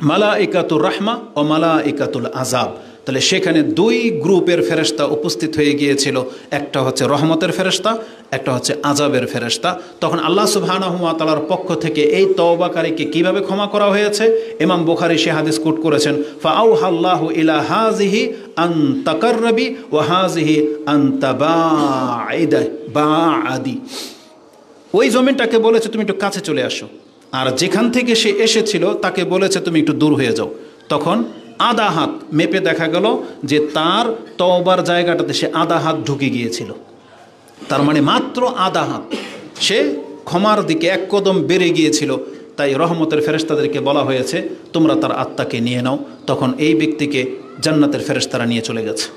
মালাইকাতুর রাহমা ও মালাইকাতুল আযাব। তাহলে সেখানে দুই গ্রুপের ফেরেশতা উপস্থিত হয়ে গিয়েছিল, একটা হচ্ছে রহমতের ফেরেশতা, একটা হচ্ছে আযাবের ফেরেশতা। তখন আল্লাহ সুবহানাহু ওয়া তাআলার পক্ষ থেকে এই তওবাকারীকে কিভাবে ক্ষমা করা হয়েছে, ইমাম বুখারী সে হাদিস কোট করেছেন, ফাআউহাল্লাহু ইলা হাযিহি আন তাকাররাবি ওয়া হাযিহি আন তাবাঈদি, ওই জমিনটাকে বলেছে তুমি একটু কাছে চলে আসো, আর যেখান থেকে সে এসেছিল তাকে বলেছে তুমি একটু দূর হয়ে যাও। তখন আধা হাত মেপে দেখা গেল যে তার তওবার জায়গাটাতে সে আধা হাত ঢুকে গিয়েছিল। তার মানে মাত্র আধা হাত সে ক্ষমার দিকে এক কদম বেড়ে গিয়েছিল। তাই রহমতের ফেরেশতাদেরকে বলা হয়েছে তোমরা তার আত্মাকে নিয়ে নাও। তখন এই ব্যক্তিকে জান্নাতের ফেরেশতারা নিয়ে চলে গেছে।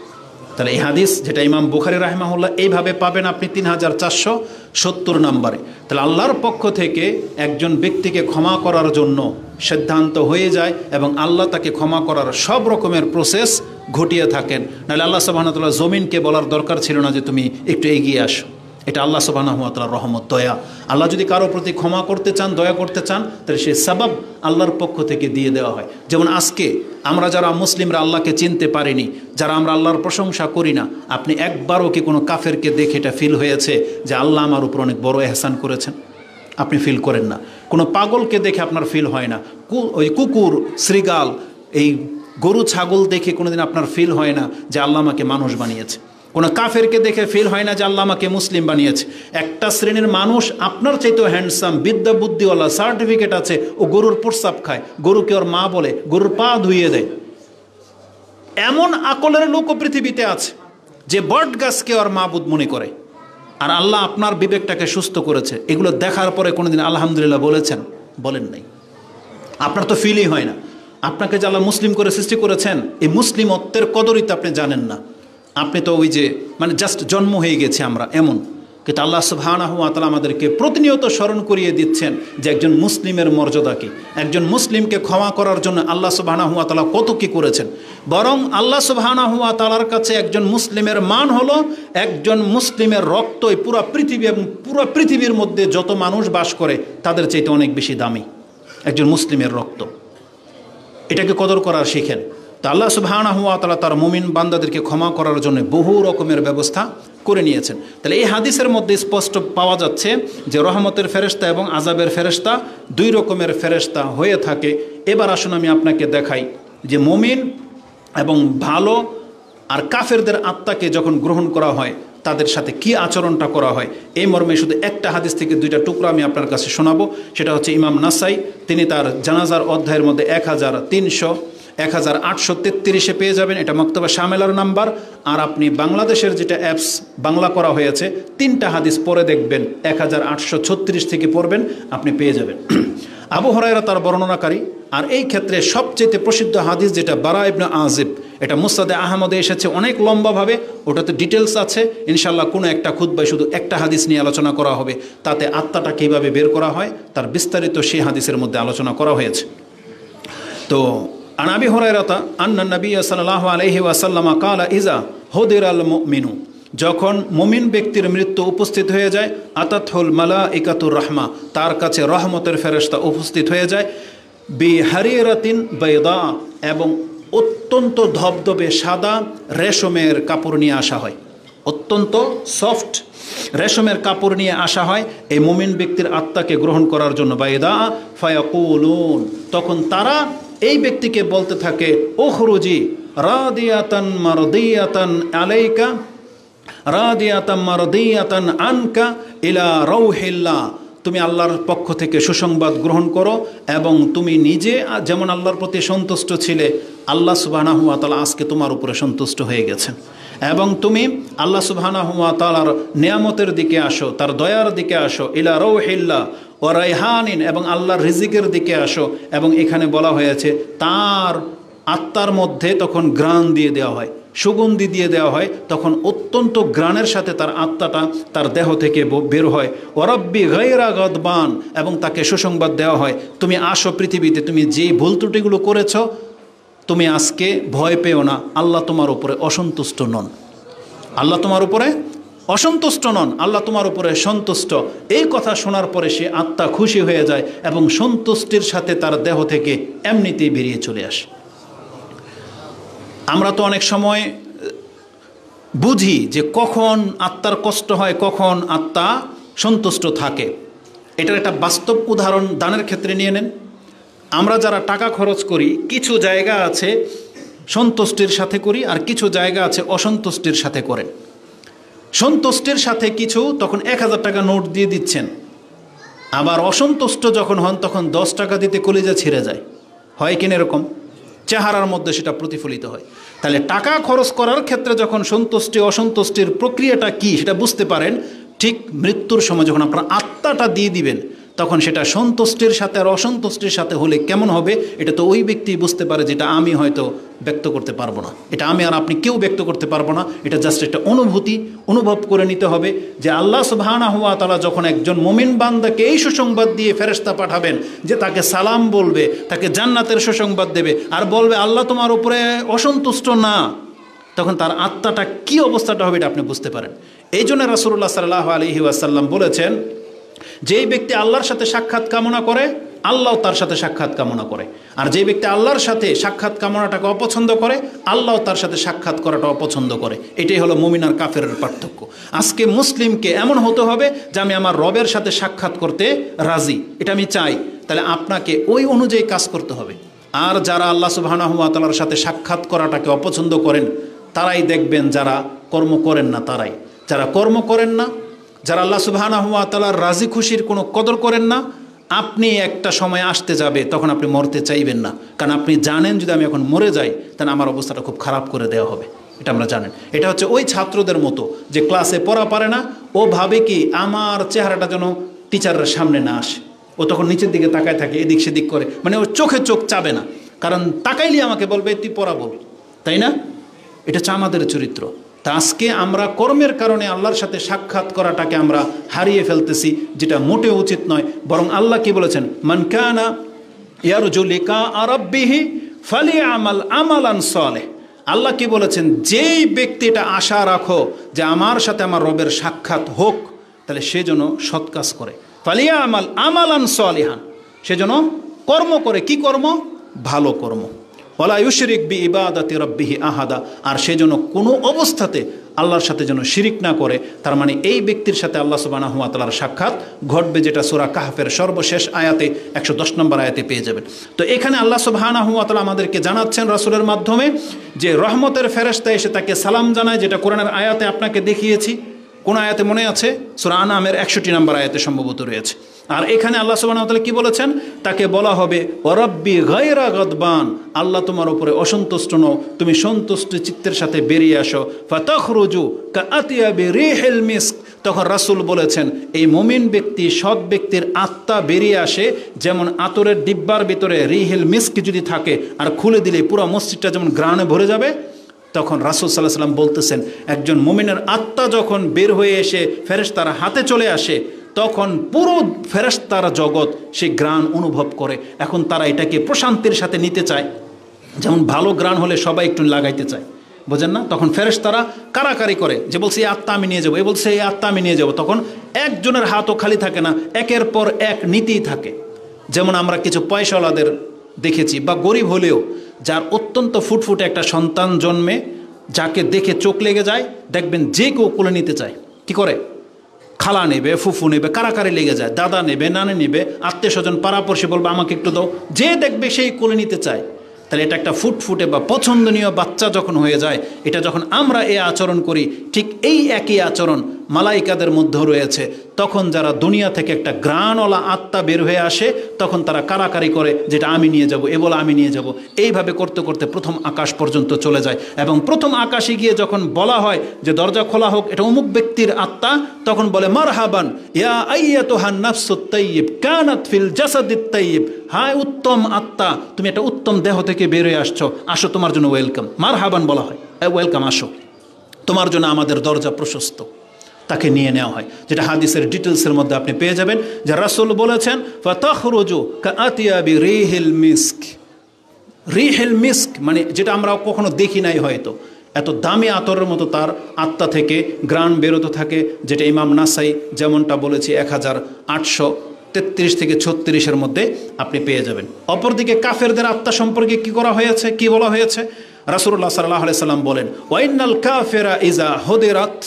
তাহলে এই হাদিস যেটা ইমাম বুখারী রাহিমাহুল্লাহ এইভাবে পাবেন আপনি 3470 নম্বরে। তাহলে আল্লাহর পক্ষ থেকে একজন ব্যক্তিকে ক্ষমা করার জন্য সিদ্ধান্ত হয়ে যায় এবং আল্লাহ তাকে ক্ষমা করার সব রকমের প্রসেস ঘটিয়ে থাকেন। নাহলে আল্লাহ সুবহানাহু ওয়া তাআলা জমিনকে বলার দরকার ছিল না যে তুমি একটু এগিয়ে আসো। এটা আল্লাহ সুবহানাহু ওয়া তাআলার রহমত, দয়া। আল্লাহ যদি কারো প্রতি ক্ষমা করতে চান, দয়া করতে চান, তাহলে সেই সাবাব আল্লাহর পক্ষ থেকে দিয়ে দেওয়া হয়। যেমন আজকে আমরা যারা মুসলিমরা আল্লাহকে চিনতে পারিনি, যারা আমরা আল্লাহর প্রশংসা করি না, আপনি একবারও কি কোনো কাফেরকে দেখে এটা ফিল হয়েছে যে আল্লাহ আমার উপর অনেক বড় এহসান করেছেন? আপনি ফিল করেন না। কোনো পাগলকে দেখে আপনার ফিল হয় না। ওই কুকুর, শ্রীগাল, এই গরু, ছাগল দেখে কোনোদিন আপনার ফিল হয় না যে আল্লাহ আমাকে মানুষ বানিয়েছে। কোনো কাফেরকে দেখে ফিল হয় না যে আল্লাহ আমাকে মুসলিম বানিয়েছে। একটা শ্রেণীর মানুষ আপনার চাইতেও হ্যান্ডসাম, বিদ্যা বুদ্ধিওয়ালা, সার্টিফিকেট আছে, ও গরুর প্রস্রাব খায়, গরুকে ওর মা বলে, গরুর পা ধুইয়ে দেয়। এমন আকলের লোকও পৃথিবীতে আছে যে বট গাছকে ওর মাবুদ মনে করে। আর আল্লাহ আপনার বিবেকটাকে সুস্থ করেছে। এগুলো দেখার পরে কোনোদিন আলহামদুলিল্লাহ বলেছেন? বলেন নাই। আপনার তো ফিলই হয় না। আপনাকে যে আল্লাহ মুসলিম করে সৃষ্টি করেছেন, এই মুসলিমত্বের কদরই তো আপনি জানেন না। আপনি তো ওই যে জাস্ট জন্ম হয়ে গেছে আমরা এমন। কিন্তু আল্লাহ সুবহানাহু ওয়া তাআলা আমাদেরকে প্রতিনিয়ত স্মরণ করিয়ে দিচ্ছেন যে একজন মুসলিমের মর্যাদা কী, একজন মুসলিমকে ক্ষমা করার জন্য আল্লাহ সুবহানাহু ওয়া তাআলা কত কী করেছেন। বরং আল্লাহ সুবহানাহু ওয়া তাআলার কাছে একজন মুসলিমের মান হলো একজন মুসলিমের রক্তই পুরো পৃথিবী এবং পুরো পৃথিবীর মধ্যে যত মানুষ বাস করে তাদের চাইতে অনেক বেশি দামি একজন মুসলিমের রক্ত। এটাকে কদর করার শিখেন। তো আল্লাহ সুবহানাহু ওয়া তাআলা তার মুমিন বান্দাদেরকে ক্ষমা করার জন্য বহু রকমের ব্যবস্থা করে নিয়েছেন। তাহলে এই হাদিসের মধ্যে স্পষ্ট পাওয়া যাচ্ছে যে রহমতের ফেরেশতা এবং আযাবের ফেরেশতা দুই রকমের ফেরেশতা হয়ে থাকে। এবার আসুন আমি আপনাকে দেখাই যে মুমিন এবং ভালো আর কাফেরদের আত্মাকে যখন গ্রহণ করা হয় তাদের সাথে কি আচরণটা করা হয়। এই মর্মে শুধু একটা হাদিস থেকে দুইটা টুকরা আমি আপনার কাছে শোনাবো। সেটা হচ্ছে ইমাম নাসাই, তিনি তার জানাজার অধ্যায়ের মধ্যে 1833 পেয়ে যাবেন। এটা মক্তবা শামেলার নাম্বার। আর আপনি বাংলাদেশের যেটা অ্যাপস বাংলা করা হয়েছে, 3টা হাদিস পরে দেখবেন, 1836 থেকে পড়বেন, আপনি পেয়ে যাবেন। আবু হুরায়রা তার বর্ণনাকারী। আর এই ক্ষেত্রে সবচেয়ে প্রসিদ্ধ হাদিস যেটা বারা ইবনে আজিব, এটা মুসনাদে আহমদে এসেছে অনেক লম্বাভাবে, ওটাতে ডিটেলস আছে। ইনশাআল্লাহ কোনো একটা খুতবায় শুধু একটা হাদিস নিয়ে আলোচনা করা হবে, তাতে আত্মাটা কীভাবে বের করা হয় তার বিস্তারিত সেই হাদিসের মধ্যে আলোচনা করা হয়েছে। তো আন আবি হুরায়রাতা আন্না নবী সাল্লাল্লাহু আলাইহি ওয়াসাল্লাম ক্বালা ইযা হুদিরাল মুমিনু, যখন মুমিন ব্যক্তির মৃত্যু উপস্থিত হয়ে যায়, আতাতহুল মালাইকাতুর রাহমা, তার কাছে রহমতের ফেরেশতা উপস্থিত হয়ে যায়, বিহারিরাতিন বাইদা, এবং অত্যন্ত ধবধবে সাদা রেশমের কাপড় নিয়ে আসা হয়। অত্যন্ত সফট রেশমের কাপড় নিয়ে আসা হয় এই মুমিন ব্যক্তির আত্মাকে গ্রহণ করার জন্য। বাইদা ফায়াকুলুন, তখন তারা এই ব্যক্তিকে বলতে থাকে, উখরুজি রাদিয়াতান মারদিয়াতান আলাইকা রাদিয়াতান মারদিয়াতান আনকা ইলা রাউহিল্লাহ, তুমি আল্লাহর পক্ষ থেকে সুসংবাদ গ্রহণ করো এবং তুমি নিজে যেমন আল্লাহর প্রতি সন্তুষ্ট ছিলে, আল্লাহ সুবহানাহু ওয়া তাআলা আজকে তোমার উপরে সন্তুষ্ট হয়ে গেছেন, এবং তুমি আল্লাহ সুবহানাহু ওয়া তাআলার নিয়ামতের দিকে আসো, তার দয়ার দিকে আসো, ইলা রাউহিল্লাহ ওয়া রাইহানিন, এবং আল্লাহর রিজিকের দিকে আসো। এবং এখানে বলা হয়েছে তার আত্মার মধ্যে তখন ঘ্রাণ দিয়ে দেওয়া হয়, সুগন্ধি দিয়ে দেওয়া হয়, তখন অত্যন্ত ঘ্রাণের সাথে তার আত্মাটা তার দেহ থেকে বের হয়। ওয়ারাব্বি গায়রা গাদবান, এবং তাকে সুসংবাদ দেওয়া হয়, তুমি আসো পৃথিবীতে, তুমি যেই ভুল ত্রুটিগুলো করেছো তুমি আজকে ভয় পেও না, আল্লাহ তোমার উপরে অসন্তুষ্ট নন, আল্লাহ তোমার উপরে অসন্তুষ্ট নন, আল্লাহ তোমার উপরে সন্তুষ্ট। এই কথা শোনার পরে সে আত্মা খুশি হয়ে যায় এবং সন্তুষ্টির সাথে তার দেহ থেকে এমনিতেই বেরিয়ে চলে আসে। আমরা তো অনেক সময় বুঝি যে কখন আত্মার কষ্ট হয়, কখন আত্মা সন্তুষ্ট থাকে। এটার একটা বাস্তব উদাহরণ দানের ক্ষেত্রে নিয়ে নেন। আমরা যারা টাকা খরচ করি, কিছু জায়গা আছে সন্তুষ্টির সাথে করি আর কিছু জায়গা আছে অসন্তুষ্টির সাথে করেন। সন্তুষ্টির সাথে কিছু তখন 1000 টাকা নোট দিয়ে দিচ্ছেন, আবার অসন্তুষ্ট যখন হন তখন 10 টাকা দিতে কলিজা ছিঁড়ে যায়, হয় কিনা এরকম? চেহারার মধ্যে সেটা প্রতিফলিত হয়। তাহলে টাকা খরচ করার ক্ষেত্রে যখন সন্তুষ্টি অসন্তুষ্টির প্রক্রিয়াটা কি সেটা বুঝতে পারেন, ঠিক মৃত্যুর সময় যখন আপনার আত্মাটা দিয়ে দিবেন তখন সেটা সন্তুষ্টির সাথে আর অসন্তুষ্টির সাথে হলে কেমন হবে, এটা তো ওই ব্যক্তি বুঝতে পারে, যেটা আমি হয়তো ব্যক্ত করতে পারবো না। এটা আমি আর আপনি কেউ ব্যক্ত করতে পারবো না। এটা জাস্ট একটা অনুভূতি, অনুভব করে নিতে হবে যে আল্লাহ সুবহানাহু ওয়া তাআলা যখন একজন মুমিন বান্দাকে এই সুসংবাদ দিয়ে ফেরেশতা পাঠাবেন যে তাকে সালাম বলবে, তাকে জান্নাতের সুসংবাদ দেবে, আর বলবে আল্লাহ তোমার উপরে অসন্তুষ্ট না, তখন তার আত্মাটা কী অবস্থাটা হবে এটা আপনি বুঝতে পারেন। এই জন্য রাসূলুল্লাহ সাল্লাল্লাহু আলাইহি ওয়াসাল্লাম বলেছেন, যেই ব্যক্তি আল্লাহর সাথে সাক্ষাৎ কামনা করে আল্লাহ তার সাথে সাক্ষাৎ কামনা করে, আর যে ব্যক্তি আল্লাহর সাথে সাক্ষাৎ কামনাটাকে অপছন্দ করে আল্লাহ তার সাথে সাক্ষাৎ করাটা অপছন্দ করে। এটাই হলো মুমিন আর কাফেরের পার্থক্য। আজকে মুসলিমকে এমন হতে হবে যে আমি আমার রবের সাথে সাক্ষাৎ করতে রাজি, এটা আমি চাই, তাহলে আপনাকে ওই অনুযায়ী কাজ করতে হবে। আর যারা আল্লাহ সুবহানাহু ওয়া তাআলার সাথে সাক্ষাৎ করাটাকে অপছন্দ করেন তারাই দেখবেন যারা কর্ম করেন না, তারাই যারা কর্ম করেন না, যারা আল্লাহ সুবহানাহু ওয়া তাআলার রাজি খুশির কোনো কদর করেন না, আপনি একটা সময় আসতে যাবে তখন আপনি মরতে চাইবেন না, কারণ আপনি জানেন যদি আমি এখন মরে যাই তাহলে আমার অবস্থাটা খুব খারাপ করে দেওয়া হবে। এটা আমরা জানেন। এটা হচ্ছে ওই ছাত্রদের মতো যে ক্লাসে পড়া পারে না, ও ভাবে কি আমার চেহারাটা যেন টিচারের সামনে না আসে, ও তখন নিচের দিকে তাকায় থাকে, এদিক সেদিক করে, মানে ওর চোখে চোখ চাবে না, কারণ তাকাইলে আমাকে বলবে তুই পড়া বল, তাই না? এটা হচ্ছে আমাদের চরিত্র। তা আজকে আমরা কর্মের কারণে আল্লাহর সাথে সাক্ষাৎ করাটাকে আমরা হারিয়ে ফেলতেছি, যেটা মোটেও উচিত নয়। বরং আল্লাহ কি বলেছেন, মান কানা ইয়ারজু লিকা রাব্বিহি ফালিয়ামাল আমালান সালেহ। আল্লাহ কি বলেছেন, যেই ব্যক্তিটা আশা রাখো যে আমার সাথে আমার রবের সাক্ষাৎ হোক, তাহলে সে যেন সৎ কাজ করে। ফালিয়ামাল আমালান সালিহান, সে যেন কর্ম করে। কি কর্ম? ভালো কর্ম। ওয়ালা ইউশরিক বি ইবাদাতি রাব্বিহি আহাদা, আর সে যেন কোনো অবস্থাতে আল্লাহর সাথে যেন শিরিক না করে। তার মানে এই ব্যক্তির সাথে আল্লাহ সুবহানাহু ওয়া তাআলার সাক্ষাৎ ঘটবে, যেটা সূরা কাহফের সর্বশেষ আয়াতে 110 নম্বর আয়াতে পেয়ে যাবেন। তো এখানে আল্লাহ সুবহানাহু ওয়া তাআলা আমাদেরকে জানাচ্ছেন রাসূলের মাধ্যমে যে রহমতের ফেরেশতা এসে তাকে সালাম জানায়, যেটা কোরআনের আয়াতে আপনাকে দেখিয়েছি। কোন আয়াতে মনে আছে? সূরা আনআমের 61 নম্বর আয়াতে সম্ভবত রয়েছে। আর এখানে আল্লাহ সুবহানাহু ওয়া তাআলা কি বলেছেন, তাকে বলা হবে ওয়া রাব্বি গায়রা গাদবান, আল্লাহ তোমার উপরে অসন্তুষ্ট নও, তুমি সন্তুষ্ট চিত্তের সাথে বেরিয়ে আসো। ফাতাখরুজু কাআতিয়াবি রিহিল মিস্ক, তখন রাসূল বলেছেন এই মুমিন ব্যক্তি, সৎ ব্যক্তির আত্মা বেরিয়ে আসে যেমন আতরের ডিব্বার ভিতরে রিহিল মিস্ক যদি থাকে আর খুলে দিলে পুরো মসজিদটা যেমন ঘ্রাণে ভরে যাবে। তখন রাসূল সাল্লাল্লাহু আলাইহি ওয়াসাল্লাম বলতেছেন, একজন মুমিনের আত্মা যখন বের হয়ে এসে ফেরেশতার হাতে চলে আসে, তখন পুরো ফেরেশতার জগৎ সে ঘ্রাণ অনুভব করে। এখন তারা এটাকে প্রশান্তির সাথে নিতে চায়, যেমন ভালো ঘ্রাণ হলে সবাই একটু লাগাইতে চায়, বোঝেন না? তখন ফেরেশতারা কারাকারি করে, যে বলছে এই আত্মা আমি নিয়ে যাবো, এ বলছে এই আত্মা আমি নিয়ে যাবো। তখন একজনের হাতও খালি থাকে না, একের পর এক নিতেই থাকে। যেমন আমরা কিছু পয়সাওয়ালাদের দেখেছি, বা গরিব হলেও যার অত্যন্ত ফুটফুটে একটা সন্তান জন্মে, যাকে দেখে চোখ লেগে যায়, দেখবেন যে কেউ কোলে নিতে চায়। কি করে? খালা নেবে, ফুফু নেবে, কারাকারি লেগে যায়, দাদা নেবে, নানি নেবে, আত্মীয় স্বজন পাড়াপড়শি বলবে আমাকে একটু দাও, যে দেখবে সেই কোলে নিতে চায়। তাহলে এটা একটা ফুটফুটে বা পছন্দনীয় বাচ্চা যখন হয়ে যায়, এটা যখন আমরা এই আচরণ করি, ঠিক এই একই আচরণ মালাইকাদের মধ্যেও রয়েছে। তখন যারা দুনিয়া থেকে একটা ঘ্রাণওয়ালা আত্মা বের হয়ে আসে, তখন তারা কারাকারি করে, যেটা আমি নিয়ে যাব, এ বলে আমি নিয়ে যাব। এইভাবে করতে করতে প্রথম আকাশ পর্যন্ত চলে যায়, এবং প্রথম আকাশে গিয়ে যখন বলা হয় যে দরজা খোলা হোক, এটা অমুক ব্যক্তির আত্মা, তখন বলে মারহাবান ইয়া আইয়াতুহান নাফসুত তাইয়্যিব কানাত ফিল জাসাদিত তাইয়্যিব, হায় উত্তম আত্মা, তুমি একটা উত্তম দেহ থেকে বের হয়ে আসছো, আসো, তোমার জন্য ওয়েলকাম। মারহাবান বলা হয়, ওয়েলকাম, আসো, তোমার জন্য আমাদের দরজা প্রশস্ত। তাকে নিয়ে নেওয়া হয়, যেটা হাদিসের ডিটেলসের মধ্যে আপনি পেয়ে যাবেন, যে রাসূল বলেছেন ফাতাখরুজু কাআতিয়াবি রিহিল মিস্ক। রিহিল মিস্ক মানে যেটা আমরা কখনো দেখি নাই, হয়তো এত দামি আতরের মতো তার আত্মা থেকে ঘ্রাণ বেরোতে থাকে, যেটা ইমাম নাসাই যেমনটা বলেছি 1833 থেকে 36 মধ্যে আপনি পেয়ে যাবেন। অপরদিকে কাফেরদের আত্মা সম্পর্কে কি করা হয়েছে, কি বলা হয়েছে? রাসূলুল্লাহ সাল্লাল্লাহু আলাইহি সাল্লাম বলেন, ওয়াইনাল কাফিরা ইজা হুদিরাত,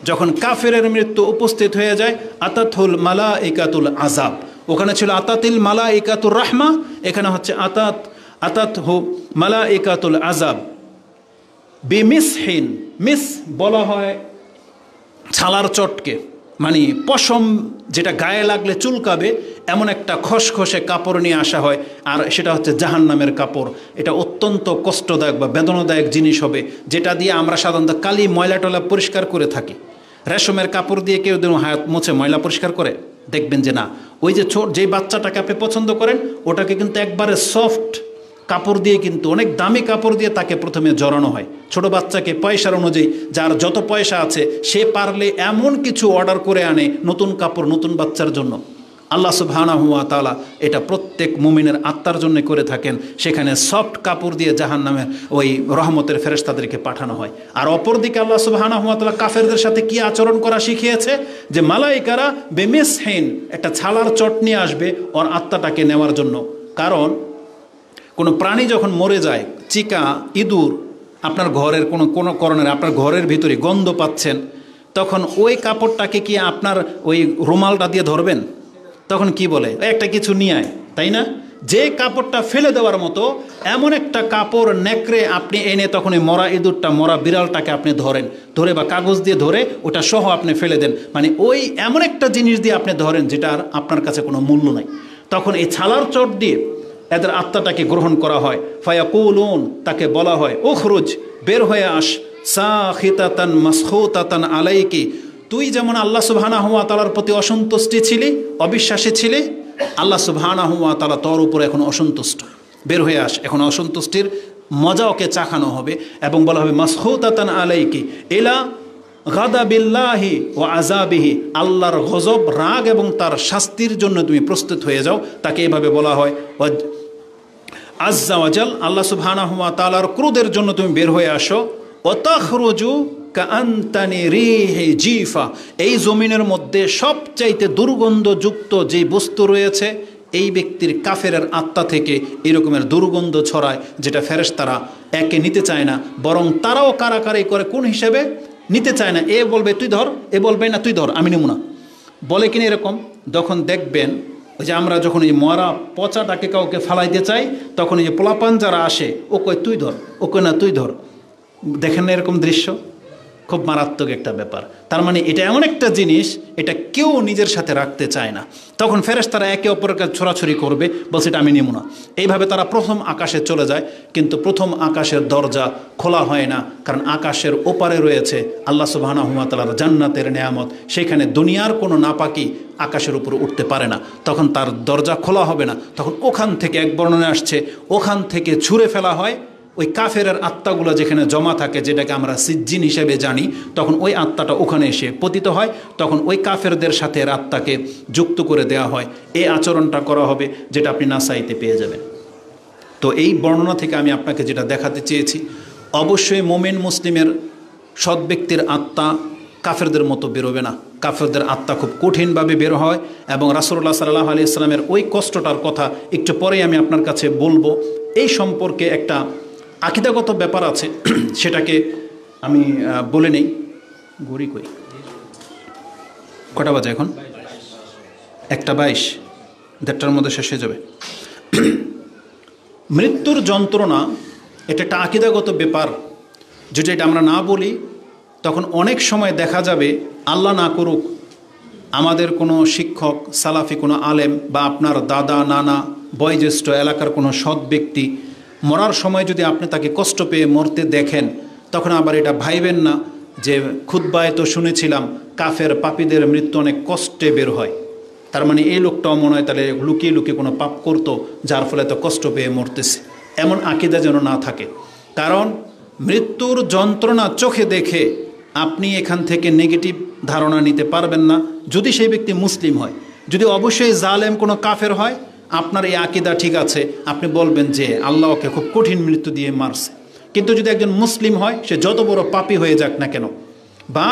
যখন কাফেরের মৃত্যু উপস্থিত হয়ে যায়, আতাতুল মালাইকাতুল আযাব, ওখানে ছিল আতাতিল মালাইকাতুর রাহমা, এখানে হচ্ছে আতাতহু মালাইকাতুল আযাব বিমিসহিন। মিস বলা হয় ছালার চটকে, মানে পশম যেটা গায়ে লাগলে চুলকাবে এমন একটা খসখসে কাপড় নিয়ে আসা হয়, আর সেটা হচ্ছে জাহান্নামের কাপড়। এটা অত্যন্ত কষ্টদায়ক বা বেদনাদায়ক জিনিস হবে, যেটা দিয়ে আমরা সাধারণত কালি ময়লা টয়লা পরিষ্কার করে থাকি। রেশমের কাপড় দিয়ে কেউ যেন হাত মুছে ময়লা পরিষ্কার করে, দেখবেন যে না, ওই যে যেই বাচ্চাটাকে আপনি পছন্দ করেন ওটাকে কিন্তু একবারে সফট কাপড় দিয়ে, কিন্তু অনেক দামি কাপড় দিয়ে তাকে প্রথমে জড়ানো হয়। ছোট বাচ্চাকে পয়সার অনুযায়ী, যার যত পয়সা আছে সে পারলে এমন কিছু অর্ডার করে আনে নতুন কাপড় নতুন বাচ্চার জন্য। আল্লাহ সুবহানাহু ওয়া তাআলা এটা প্রত্যেক মুমিনের আত্মার জন্য করে থাকেন। সেখানে সফট কাপড় দিয়ে জাহান্নামের ওই রহমতের ফেরেশতাদেরকে পাঠানো হয়। আর অপরদিকে আল্লাহ সুবহানাহু ওয়া তাআলা কাফেরদের সাথে কি আচরণ করা শিখিয়েছে, যে মালাইকারা বেমিসহিন একটা ছালার চট নিয়ে আসবে ওর আত্মাটাকে নেওয়ার জন্য। কারণ কোনো প্রাণী যখন মরে যায়, চিকা, ইঁদুর আপনার ঘরের কোনো করণের আপনার ঘরের ভিতরে গন্ধ পাচ্ছেন, তখন ওই কাপড়টাকে কি আপনার ওই রুমালটা দিয়ে ধরবেন? তখন কি বলে, একটা কিছু নিয়ে আয়, তাই না? যে কাপড়টা ফেলে দেওয়ার মতো এমন একটা কাপড় নেকড়ে আপনি এনে তখন ওই মরা ইঁদুরটা, মরা বিড়ালটাকে আপনি ধরে বা কাগজ দিয়ে ধরে ওটা সহ আপনি ফেলে দেন। মানে ওই এমন একটা জিনিস দিয়ে আপনি ধরেন যেটার আপনার কাছে কোনো মূল্য নাই। তখন এই ছালার চট দিয়ে এদের আত্মাটাকে গ্রহণ করা হয়। ফায়াকুলুন, তাকে বলা হয় উখরুজ, বের হয়ে আস, সাখিতাতান মাসখুতাতান আলাইকি, তুই যেমন আল্লাহ সুবহানাহু ওয়া তাআলার প্রতি অসন্তুষ্টি ছিলি, অবিশ্বাসী ছিলি, আল্লাহ সুবহানাহু ওয়া তাআলা তোর উপরে এখন অসন্তুষ্ট, বের হয়ে আস। এখন অসন্তুষ্টির মজা ওকে চাখানো হবে এবং বলা হবে মাসখুতাতান আলাইকি ইলা গাদাবিল্লাহি ওয়া আযাবিহি, আল্লাহর গজব, রাগ এবং তার শাস্তির জন্য তুমি প্রস্তুত হয়ে যাও। তাকে এভাবে বলা হয় আজ্জা ওয়া জাল, আল্লাহ সুবহানাহু ওয়া তাআলার ক্রোধের জন্য তুমি বের হয়ে আসো। ওয়া তাখরুজু কাআনতানি রিহি জিফা, এই জমিনের মধ্যে সবচাইতে দুর্গন্ধযুক্ত যে বস্তু রয়েছে এই ব্যক্তির কাফেরের আত্মা থেকে এরকমের দুর্গন্ধ ছড়ায়, যেটা ফেরেশতারা একে নিতে চায় না, বরং তারাও কারাকারি করে। কোন হিসেবে নিতে চায় না? এ বলবে তুই ধর, এ বলবে না তুই ধর, আমি নেব না, বলে কিনা এরকম। যখন দেখবেন ওই যে আমরা যখন এই মরা পচাটাকে কাউকে ফালাইতে চাই, তখন এই যে পোলাপান যারা আসে, ও কয় তুই ধর, ও কয় না তুই ধর। দেখেন না এরকম দৃশ্য? খুব মারাত্মক একটা ব্যাপার। তার মানে এটা এমন একটা জিনিস, এটা কেউ নিজের সাথে রাখতে চায় না। তখন ফেরেশতারা একে অপরের কাছে ছোড়াছুরি করবে, বলছে এটা আমি নেব না। এইভাবে তারা প্রথম আকাশে চলে যায়, কিন্তু প্রথম আকাশের দরজা খোলা হয় না, কারণ আকাশের ওপারে রয়েছে আল্লাহ সুবহানাহু ওয়া তাআলার জান্নাতের নেয়ামত। সেখানে দুনিয়ার কোনো নাপাকি আকাশের উপরে উঠতে পারে না, তখন তার দরজা খোলা হবে না। তখন ওখান থেকে, এক বর্ণনায় আসছে, ওখান থেকে ছুঁড়ে ফেলা হয় ওই কাফের আত্মাগুলো যেখানে জমা থাকে, যেটাকে আমরা সিজ্জিন হিসেবে জানি, তখন ওই আত্মাটা ওখানে এসে পতিত হয়। তখন ওই কাফেরদের সাথে আত্মাকে যুক্ত করে দেওয়া হয়। এই আচরণটা করা হবে, যেটা আপনি নাসাইতে পেয়ে যাবেন। তো এই বর্ণনা থেকে আমি আপনাকে যেটা দেখাতে চেয়েছি, অবশ্যই মোমেন মুসলিমের সৎ ব্যক্তির আত্মা কাফেরদের মতো বেরোবে না। কাফেরদের আত্মা খুব কঠিনভাবে বের হয়, এবং রাসূলুল্লাহ সাল্লাল্লাহু আলাইহি ওয়াসাল্লামের ওই কষ্টটার কথা একটু পরেই আমি আপনার কাছে বলবো। এই সম্পর্কে একটা আকিদাগত ব্যাপার আছে, সেটাকে আমি বলে নেই। ঘড়ি কই, কটা বাজে এখন? 1:22, 1:30টার মধ্যে শেষ হয়ে যাবে। মৃত্যুর যন্ত্রণা এটা একটা আকিদাগত ব্যাপার। যদি এটা আমরা না বলি, তখন অনেক সময় দেখা যাবে, আল্লাহ না করুক, আমাদের কোনো শিক্ষক, সালাফি কোনো আলেম, বা আপনার দাদা, নানা, বয়োজ্যেষ্ঠ এলাকার কোনো সৎ ব্যক্তি মরার সময় যদি আপনি তাকে কষ্ট পেয়ে মরতে দেখেন, তখন আবার এটা ভাইবেন না যে খুতবায় তো শুনেছিলাম কাফের পাপীদের মৃত্যু অনেক কষ্টে বের হয়, তার মানে এই লোকটাও মনে হয় তাহলে লুকিয়ে লুকিয়ে কোনো পাপ করতো, যার ফলে তো কষ্ট পেয়ে মরতেছে। এমন আকিদা যেন না থাকে। কারণ মৃত্যুর যন্ত্রণা চোখে দেখে আপনি এখান থেকে নেগেটিভ ধারণা নিতে পারবেন না, যদি সেই ব্যক্তি মুসলিম হয়। যদি অবশ্যই জালেম কোনো কাফের হয়, আপনার এই আকিদা ঠিক আছে, আপনি বলবেন যে আল্লাহ ওকে খুব কঠিন মৃত্যু দিয়ে মারছে। কিন্তু যদি একজন মুসলিম হয়, সে যত বড় পাপী হয়ে যাক না কেন, বা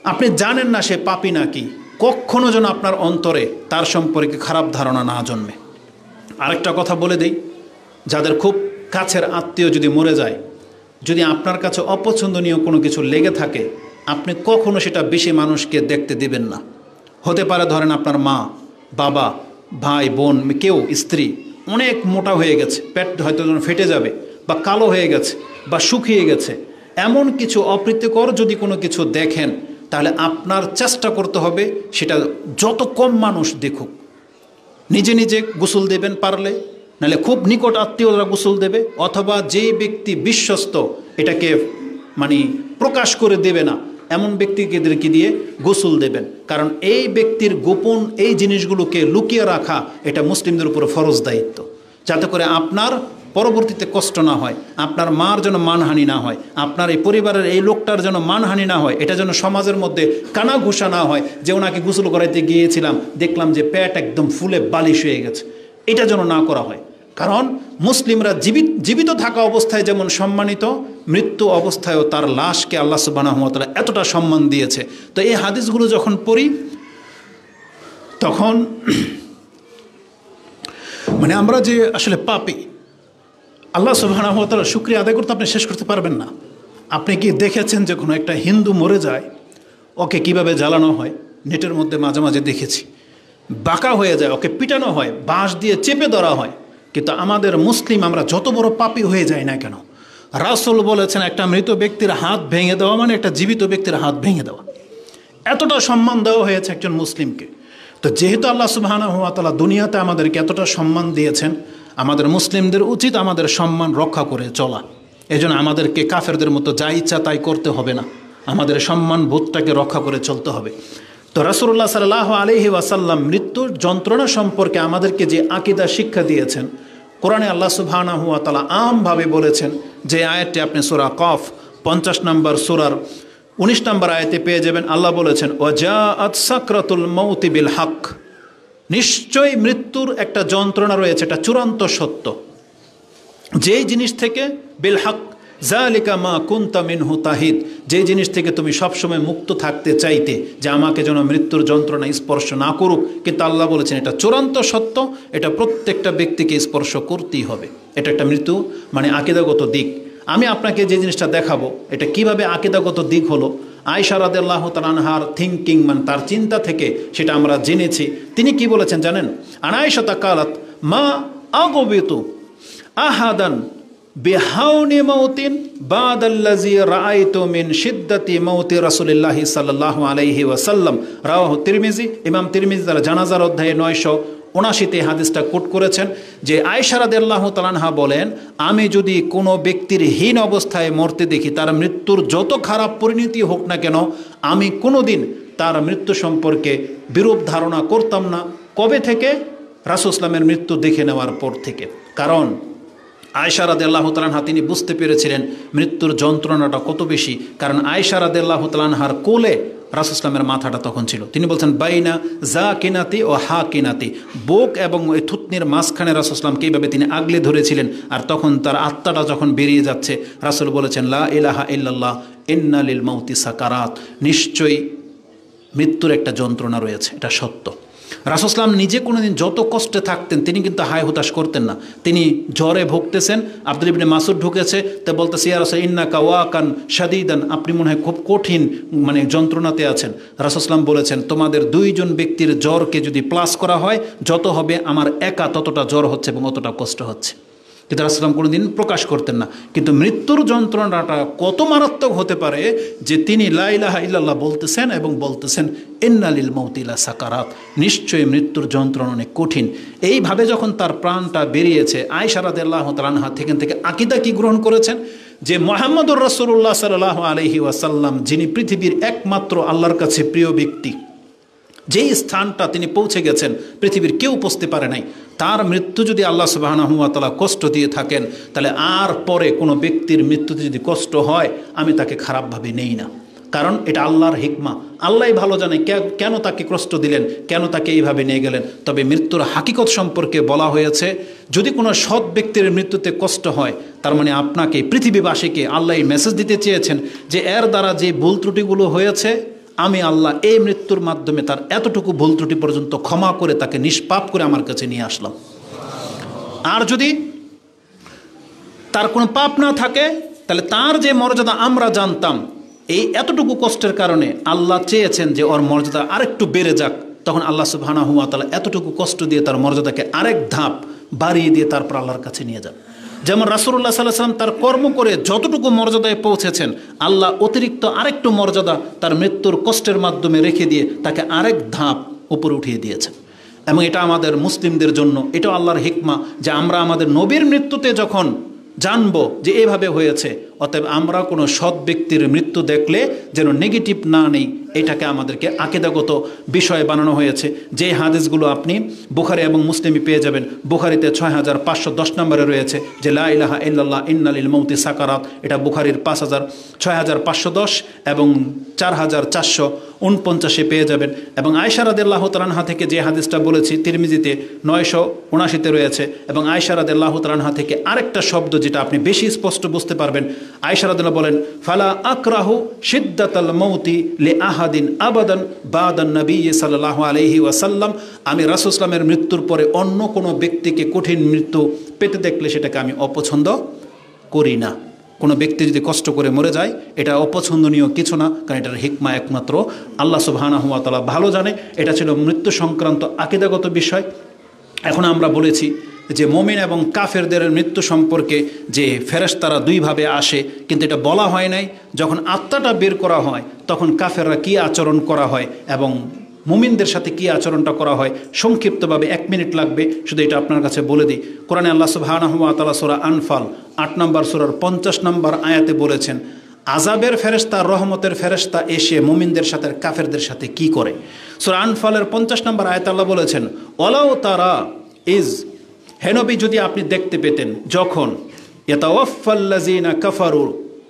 আপনি জানেন না সে পাপী নাকি, কখনো যেন আপনার অন্তরে তার সম্পর্কে খারাপ ধারণা না জন্মে। আরেকটা কথা বলে দেই, যাদের খুব কাছের আত্মীয় যদি মরে যায়, যদি আপনার কাছে অপছন্দনীয় কোনো কিছু লেগে থাকে, আপনি কখনো সেটা বেশি মানুষকে দেখতে দিবেন না। হতে পারে ধরেন আপনার মা, বাবা, ভাই, বোন, কেউ, স্ত্রী অনেক মোটা হয়ে গেছে, পেট হয়তো ফেটে যাবে, বা কালো হয়ে গেছে, বা শুকিয়ে গেছে, এমন কিছু অপ্রীতিকর যদি কোনো কিছু দেখেন, তাহলে আপনার চেষ্টা করতে হবে সেটা যত কম মানুষ দেখুক। নিজে নিজে গোসল দেবেন পারলে, নাহলে খুব নিকট আত্মীয়রা গোসল দেবে, অথবা যেই ব্যক্তি বিশ্বস্ত এটাকে মানে প্রকাশ করে দেবে না, এমন ব্যক্তিদেরকে দিয়ে গোসল দেবেন, কারণ এই ব্যক্তির গোপন এই জিনিসগুলোকে লুকিয়ে রাখা এটা মুসলিমদের উপর ফরজ দায়িত্ব, যাতে করে আপনার পরবর্তীতে কষ্ট না হয়, আপনার মার যেন মানহানি না হয়, আপনার এই পরিবারের এই লোকটার যেন মানহানি না হয়, এটা যেন সমাজের মধ্যে কানা ঘুষা না হয় যে ওনাকে গোসল করাইতে গিয়েছিলাম দেখলাম যে পেট একদম ফুলে বালিশ হয়ে গেছে, এটা যেন না করা হয়। কারণ মুসলিমরা জীবিত থাকা অবস্থায় যেমন সম্মানিত, মৃত্যু অবস্থায়ও তার লাশকে আল্লাহ সুবহানাহু ওয়া তাআলা এতটা সম্মান দিয়েছে। তো এই হাদিসগুলো যখন পড়ি তখন মানে আমরা যে আসলে পাপী, আল্লাহ সুবহানাহু ওয়া তাআলার শুকরিয়া আদায় করতে আপনি শেষ করতে পারবেন না। আপনি কি দেখেছেন যে কোনো একটা হিন্দু মরে যায় ওকে কিভাবে জ্বালানো হয়? নেটের মধ্যে মাঝে মাঝে দেখেছি, বাঁকা হয়ে যায়, ওকে পিটানো হয়, বাঁশ দিয়ে চেপে ধরা হয়। কিন্তু আমাদের মুসলিম আমরা যত বড় পাপী হয়ে যাই না কেন, রাসূল বলেছেন একটা মৃত ব্যক্তির হাত ভেঙে দেওয়া মানে একটা জীবিত ব্যক্তির হাত ভেঙে দেওয়া। এতটা সম্মান দেওয়া হয়েছে একজন মুসলিমকে। তো যেহেতু আল্লাহ সুবহানাহু ওয়া তাআলা দুনিয়াতে আমাদেরকে এতটা সম্মান দিয়েছেন, আমাদের মুসলিমদের উচিত আমাদের সম্মান রক্ষা করে চলা। এজন্য আমাদেরকে কাফেরদের মতো যা ইচ্ছা তাই করতে হবে না, আমাদের সম্মান বোধটাকে রক্ষা করে চলতে হবে। তো রাসূলুল্লাহ সাল্লাল্লাহু আলাইহি ওয়াসাল্লাম মৃত্যুর যন্ত্রণা সম্পর্কে আমাদেরকে যে আকীদা শিক্ষা দিয়েছেন, কোরআনে আল্লাহ সুবহানাহু ওয়া তাআলা আমভাবে বলেছেন, যে আয়াতটি আপনি সূরা কফ 50 নম্বর সূরার 19 নম্বর আয়াতে পেয়ে যাবেন। আল্লাহ বলেছেন ওয়াজাআত সাকরাতুল মাউতি বিল হক, নিশ্চয়ই মৃত্যুর একটা যন্ত্রণা রয়েছে, এটা চূড়ান্ত সত্য। যেই জিনিস থেকে বিল হক যালিকা মা কুনতা মিনহু তাহিদ, যেই জিনিস থেকে তুমি সবসময় মুক্ত থাকতে চাইতে যে আমাকে যেন মৃত্যুর যন্ত্রণা স্পর্শ না করুক, কিন্তু আল্লাহ বলেছেন এটা চূড়ান্ত সত্য, এটা প্রত্যেকটা ব্যক্তিকে স্পর্শ করতেই হবে। এটা একটা মৃত্যু মানে আকীদাগত দিক। আমি আপনাকে যে জিনিসটা দেখাবো এটা কিভাবে আকীদাগত দিক হলো, আয়েশা রাদিয়াল্লাহু তাআলা আনহার থিঙ্কিং মানে তার চিন্তা থেকে সেটা আমরা জেনেছি। তিনি কি বলেছেন জানেন? আয়েশা কালাত মা আগবিতু আহাদান বিহাউনি মাউতিন বাদাল্লাযী রাআইতু মিন শিদ্দাতি মাউতি রাসূলিল্লাহি সাল্লাল্লাহু আলাইহি ওয়াসাল্লাম, রাওয়াহু তিরমিজি। ইমাম তিরমিজি তার জানাজার অধ্যায়ে 979-তে হাদিসটা কোট করেছেন যে আয়েশা রাদিয়াল্লাহু তাআলা আনহা বলেন, আমি যদি কোনো ব্যক্তির হীন অবস্থায় মরতে দেখি, তার মৃত্যুর যত খারাপ পরিণতি হোক না কেন, আমি কোনোদিন তার মৃত্যু সম্পর্কে বিরূপ ধারণা করতাম না। কবে থেকে? রাসূল ইসলামের মৃত্যু দেখে নেওয়ার পর থেকে। কারণ আয়েশা রাদিয়াল্লাহু তাআলা আনহা তিনি বুঝতে পেরেছিলেন মৃত্যুর যন্ত্রণাটা কত বেশি। কারণ আয়েশা রাদিয়াল্লাহু তাআলা আনহার কোলে রাসূল ইসলামের মাথাটা তখন ছিল। তিনি বলছেন বাইনা যা কিনাতি ও হা কিনাতি, বুক এবং ওই থুতনির মাঝখানে রাসূল ইসলামকে এইভাবে তিনি আগলে ধরেছিলেন। আর তখন তার আত্মাটা যখন বেরিয়ে যাচ্ছে, রাসূল বলেছেন লা ইলাহা ইল্লাল্লাহ ইন্না লিল মাউতি সাকারাত, নিশ্চয়ই মৃত্যুর একটা যন্ত্রণা রয়েছে, এটা সত্য। রাসূল ইসলাম নিজে কোনোদিন যত কষ্টে থাকতেন তিনি কিন্তু হায় হুতাশ করতেন না। তিনি জ্বরে ভুগতেছেন, আব্দুল্লাহ ইবনে মাসউদ ঢুকেছে, তো বলতেছে ইয়া রাসূল ইন্নাকা ওয়াকান শাদীদান, আপনি মনে হয় খুব কঠিন মানে যন্ত্রণাতে আছেন। রাসূল ইসলাম বলেছেন তোমাদের দুইজন ব্যক্তির জ্বরকে যদি প্লাস করা হয় যত হবে, আমার একা ততটা জ্বর হচ্ছে এবং অতটা কষ্ট হচ্ছে। কিন্তু রাসূল সাল্লাল্লাহু আলাইহি ওয়াসাল্লাম কোনোদিন প্রকাশ করতেন না। কিন্তু মৃত্যুর যন্ত্রণাটা কত মারাত্মক হতে পারে যে তিনি লা ইলাহা ইল্লাল্লাহ বলতেছেন এবং বলতেছেন ইন্না লিল মাউতি লা সাকারাত, নিশ্চয়ই মৃত্যুর যন্ত্রণা অনেক কঠিন। এইভাবে যখন তার প্রাণটা বেরিয়েছে, আয়েশা রাদিয়াল্লাহু তাআলা আনহা থেকে আকীদা কি গ্রহণ করেছেন যে মুহাম্মদুর রাসূলুল্লাহ সাল্লাল্লাহু আলাইহি ওয়াসাল্লাম যিনি পৃথিবীর একমাত্র আল্লাহর কাছে প্রিয় ব্যক্তি, যেই স্থানটা তিনি পৌঁছে গেছেন পৃথিবীর কেউ পৌঁছতে পারে নাই, তার মৃত্যু যদি আল্লাহ সুবহানাহু ওয়া তাআলা কষ্ট দিয়ে থাকেন, তাহলে আর পরে কোনো ব্যক্তির মৃত্যুতে যদি কষ্ট হয় আমি তাকে খারাপভাবে নেই না। কারণ এটা আল্লাহর হিকমা, আল্লাহই ভালো জানে কেন তাকে কষ্ট দিলেন, কেন তাকে এইভাবে নিয়ে গেলেন। তবে মৃত্যুর হাকিকত সম্পর্কে বলা হয়েছে, যদি কোনো সৎ ব্যক্তির মৃত্যুতে কষ্ট হয় তার মানে আপনাকে পৃথিবীবাসীকে আল্লাহ এই মেসেজ দিতে চেয়েছেন যে এর দ্বারা যে ভুল ত্রুটিগুলো হয়েছে আমি আল্লাহ এই মৃত্যুর মাধ্যমে তার এতটুকু ভুল ত্রুটি পর্যন্ত ক্ষমা করে তাকে নিষ্পাপ করে আমার কাছে নিয়ে আসলাম। আর যদি তার কোনো পাপ না থাকে তাহলে তার যে মর্যাদা আমরা জানতাম, এই এতটুকু কষ্টের কারণে আল্লাহ চেয়েছেন যে ওর মর্যাদা আরেকটু বেড়ে যাক। তখন আল্লাহ সুবহানাহু ওয়া তাআলা এতটুকু কষ্ট দিয়ে তার মর্যাদাকে আরেক ধাপ বাড়িয়ে দিয়ে তারপর আল্লাহর কাছে নিয়ে যান। যেমন রাসূলুল্লাহ সাল্লাল্লাহু আলাইহি ওয়াসাল্লাম তার কর্ম করে যতটুকু মর্যাদায় পৌঁছেছেন, আল্লাহ অতিরিক্ত আরেকটু মর্যাদা তার মৃত্যুর কষ্টের মাধ্যমে রেখে দিয়ে তাকে আরেক ধাপ উপরে উঠিয়ে দিয়েছেন। এবং এটা আমাদের মুসলিমদের জন্য এটাও আল্লাহর হিকমা যে আমরা আমাদের নবীর মৃত্যুতে যখন জানবো যে এভাবে হয়েছে। অতএব আমরা কোনো সৎ ব্যক্তির মৃত্যু দেখলে যেন নেগেটিভ না নেই, এটাকে আমাদেরকে আকীদাগত বিষয় বানানো হয়েছে। যে হাদিসগুলো আপনি বুখারী এবং মুসলিমে পেয়ে যাবেন। বুখারীতে 6510 নম্বরে রয়েছে যে লা ইলাহা ইল্লাল্লাহ ইন্না লিল মাউতি সাকারাত, এটা বুখারীর 6510 এবং 4449 পেয়ে যাবেন। এবং আয়েশা রাদিয়াল্লাহু তাআলা আনহা থেকে যে হাদিসটা বলেছি তিরমিজিতে 979-তে রয়েছে। এবং আয়েশা রাদিয়াল্লাহু তাআলা আনহা থেকে আরেকটা শব্দ যেটা আপনি বেশি স্পষ্ট বুঝতে পারবেন, আয়েশা রাদিয়াল্লাহু বলেন ফালা আকরাহু শিদ্দাতাল মাউতি লি আহাদিন আবাদান বাদান নবী সাল্লাল্লাহু আলাইহি ওয়াসাল্লাম, আমি রাসূল সাল্লাল্লাহু আলাইহি ওয়াসাল্লামের মৃত্যুর পরে অন্য কোনো ব্যক্তিকে কঠিন মৃত্যু পেতে দেখলে সেটাকে আমি অপছন্দ করি না। কোনো ব্যক্তি যদি কষ্ট করে মরে যায় এটা অপছন্দনীয় কিছু না, কারণ এটার হিকমা একমাত্র আল্লাহ সুবহানাহু ওয়া তাআলা ভালো জানে। এটা ছিল মৃত্যু সংক্রান্ত আকীদাগত বিষয়। এখন আমরা বলেছি যে মুমিন এবং কাফেরদের মৃত্যু সম্পর্কে যে ফেরেশতারা দুইভাবে আসে, কিন্তু এটা বলা হয় নাই যখন আত্মাটা বের করা হয় তখন কাফেররা কী আচরণ করা হয় এবং মুমিনদের সাথে কী আচরণটা করা হয়। সংক্ষিপ্তভাবে 1 মিনিট লাগবে, শুধু এটা আপনার কাছে বলে দিই। কোরআনে আল্লাহ সুবহানাহু ওয়া তাআলা সূরা আনফাল 8 নম্বর সূরার 50 নম্বর আয়াতে বলেছেন আযাবের ফেরেশতা রহমতের ফেরেশতা এসে মুমিনদের সাথে কাফেরদের সাথে কি করে। সূরা আনফালের 50 নম্বর আয়াতে আল্লাহ বলেছেন ওয়ালাউ তারা ইজ, হে নবী যদি আপনি দেখতে পেতেন যখন ইয়াতাওয়াফাল্লাযিনা কাফারু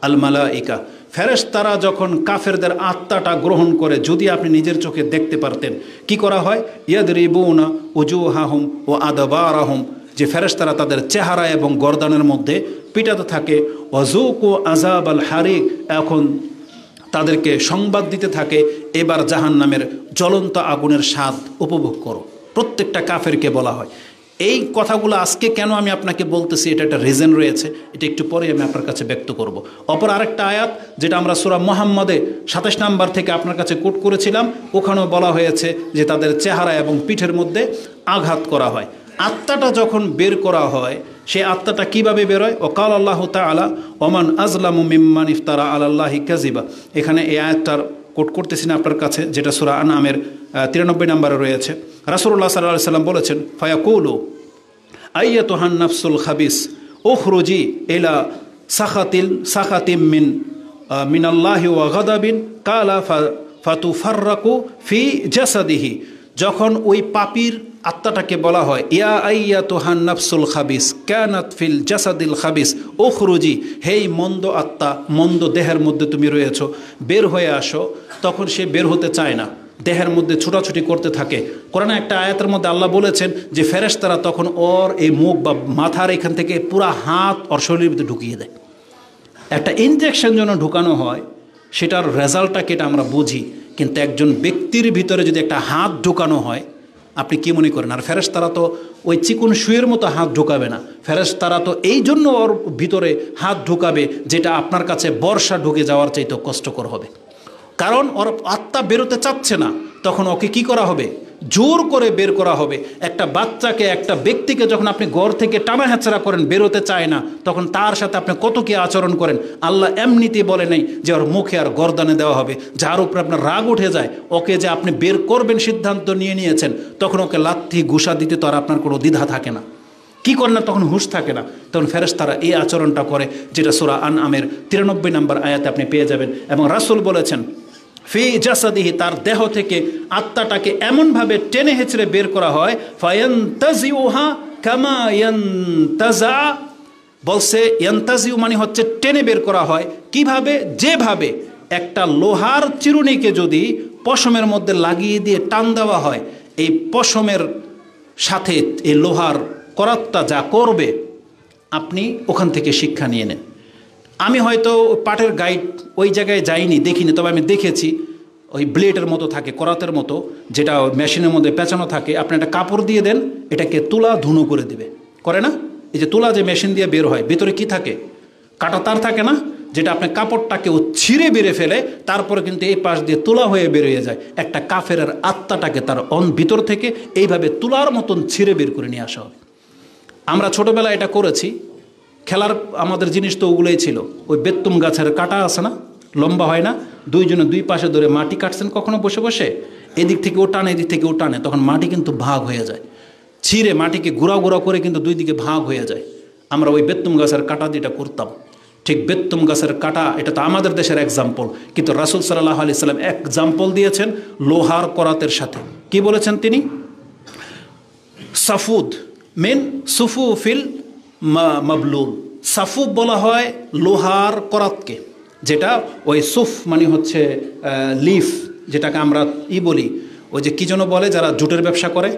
আল মালাইকা, ফেরেশতারা যখন কাফেরদের আত্মাটা গ্রহণ করে, যদি আপনি নিজের চোখে দেখতে পারতেন কি করা হয়, ইয়াদরিবুনা উজুহাহুম ওয়া আদবারাহুম, যে ফেরেশতারা তাদের চেহারা এবং গর্দানের মধ্যে পিটাতে থাকে, ওয়াজুকু আযাব আল হারিক, এখন তাদেরকে সংবাদ দিতে থাকে এবার জাহান্নামের জ্বলন্ত আগুনের স্বাদ উপভোগ করো। প্রত্যেকটা কাফেরকে বলা হয়। এই কথাগুলো আজকে কেন আমি আপনাকে বলতেছি, এটা একটা রিজন রয়েছে, এটা একটু পরে আমি আপনার কাছে ব্যক্ত করব। অপর আরেকটা আয়াত যেটা আমরা সূরা মুহাম্মাদে 27 নম্বর থেকে আপনার কাছে কোট করেছিলাম, ওখানেও বলা হয়েছে যে তাদের চেহারা এবং পিঠের মধ্যে আঘাত করা হয়। আত্মাটা যখন বের করা হয় সেই আত্মাটা কিভাবে বের হয়, ওয়াকাল আল্লাহু তাআলা ওমান আযলামু মিম্মান ইফতারা আলাল্লাহি কাযিবা, এখানে এই আয়াতটার কোট করতেছি না আপনার কাছে, যেটা সূরা আনআমের 93 নম্বরে রয়েছে। রাসূলুল্লাহ সাল্লাল্লাহু আলাইহি সাল্লাম বলেছেন ফায়াকুলু আইয়াতুহান নাফসুল খাবিস উখরুজি ইলা সাখাতিম মিনাল্লাহি ওয়া গাদাবিন কালা ফাতুফাররাকু ফি জাসাদিহি, যখন ওই পাপীর আত্মাটাকে বলা হয় ইয়া আইয়াতুহান নাফসুল খাবিস কানাত ফিল জাসাদিল খাবিস উখরুজি, হেই মন্দ আত্মা, মন্দ দেহের মধ্যে তুমি রয়েছো, বের হয়ে আসো, তখন সে বের হতে চায় না, দেহের মধ্যে ছোটাছুটি করতে থাকে। কোরআনে একটা আয়াতের মধ্যে আল্লাহ বলেছেন যে ফেরেশতারা তখন ওর এই মুখ বা মাথার এখান থেকে পুরা হাত ওর শরীরের ভিতরে ঢুকিয়ে দেয়। একটা ইনজেকশন যেন ঢুকানো হয় সেটার রেজাল্টটাকে এটা আমরা বুঝি, কিন্তু একজন ব্যক্তির ভিতরে যদি একটা হাত ঢুকানো হয় আপনি কি মনে করেন? আর ফেরেশতারা তো ওই চিকুন শুয়ের মতো হাত ঢুকাবে না, ফেরেশতারা তো এই জন্য ওর ভিতরে হাত ঢুকাবে যেটা আপনার কাছে বর্ষা ঢুকে যাওয়ার চাইতে কষ্টকর হবে, কারণ ওর আত্মা বেরোতে চাচ্ছে না। তখন ওকে কি করা হবে? জোর করে বের করা হবে। একটা বাচ্চাকে, একটা ব্যক্তিকে যখন আপনি ঘর থেকে টানা হেঁচড়া করেন, বেরোতে চায় না, তখন তার সাথে আপনি কত কি আচরণ করেন। আল্লাহ এমনিতেই বলে নেই যে ওর মুখে আর গর্দানে দেওয়া হবে, যার উপরে আপনার রাগ উঠে যায়, ওকে যে আপনি বের করবেন সিদ্ধান্ত নিয়েছেন, তখন ওকে লাথি ঘুষা দিতে তো আর আপনার কোনো দ্বিধা থাকে না, কি করেন না, তখন হুঁশ থাকে না। তখন ফেরেশতারা এই আচরণটা করে, যেটা সূরা আনআমের 93 নম্বর আয়াতে আপনি পেয়ে যাবেন। এবং রাসূল বলেছেন ফি জাসাদিহি, তার দেহ থেকে আত্মাটাকে এমনভাবে টেনে হেঁচড়ে বের করা হয়, ফায়ান্তাজিউহা কামা ইয়ান্তাজা, বলছে ইয়ান্তাজিউ মানে হচ্ছে টেনে বের করা হয়। কিভাবে? যেভাবে একটা লোহার চিরুনিকে যদি পশমের মধ্যে লাগিয়ে দিয়ে টান দেওয়া হয়, এই পশমের সাথে এই লোহার করাতটা যা করবে আপনি ওখান থেকে শিক্ষা নিয়ে নেন। আমি হয়তো পাটের গাইড ওই জায়গায় যাইনি, দেখিনি, তবে আমি দেখেছি ওই ব্লেডের মতো থাকে, করাতের মতো, যেটা মেশিনের মধ্যে পেঁচানো থাকে, আপনি একটা কাপড় দিয়ে দেন, এটাকে তুলা ধুনো করে দেবে, করে না? এই যে তুলা যে মেশিন দিয়ে বের হয়, ভিতরে কি থাকে? কাটা তার থাকে না, যেটা আপনি কাপড়টাকে ছিঁড়ে বেড়ে ফেলে, তারপরে কিন্তু এই পাশ দিয়ে তুলা হয়ে বেরিয়ে যায়। একটা কাফেরের আত্মাটাকে তার ভিতর থেকে এইভাবে তুলার মতন ছিঁড়ে বের করে নিয়ে আসা হবে। আমরা ছোটোবেলায় এটা করেছি, খেলার আমাদের জিনিস তো ওগুলোই ছিল। ওই বেত্তুম গাছের কাটা আছে না, লম্বা হয় না, দুইজনে দুই পাশে ধরে মাটি কাটছেন কখনো বসে বসে, এদিক থেকে ও টানে, এদিক থেকে ও টানে, তখন মাটি কিন্তু ভাগ হয়ে যায়, ছিঁড়ে মাটিকে গুঁড়া গুঁড়া করে কিন্তু দুই দিকে ভাগ হয়ে যায়। আমরা ওই বেত্তুম গাছের কাটা যেটা করতাম, ঠিক বেত্তুম গাছের কাটা, এটা তো আমাদের দেশের এক্সাম্পল, কিন্তু রাসূল সাল্লাল্লাহু আলাইহি সাল্লাম এক্সাম্পল দিয়েছেন লোহার করাতের সাথে। কি বলেছেন তিনি? সাফুদ মিন সুফুফিল মাবলুল। সাফুফ বলা হয় লোহার করাতকে, যেটা ওই সুফ মানে হচ্ছে লিফ, যেটাকে আমরা বলি, ওই যে কী যেন বলে যারা জুটের ব্যবসা করে,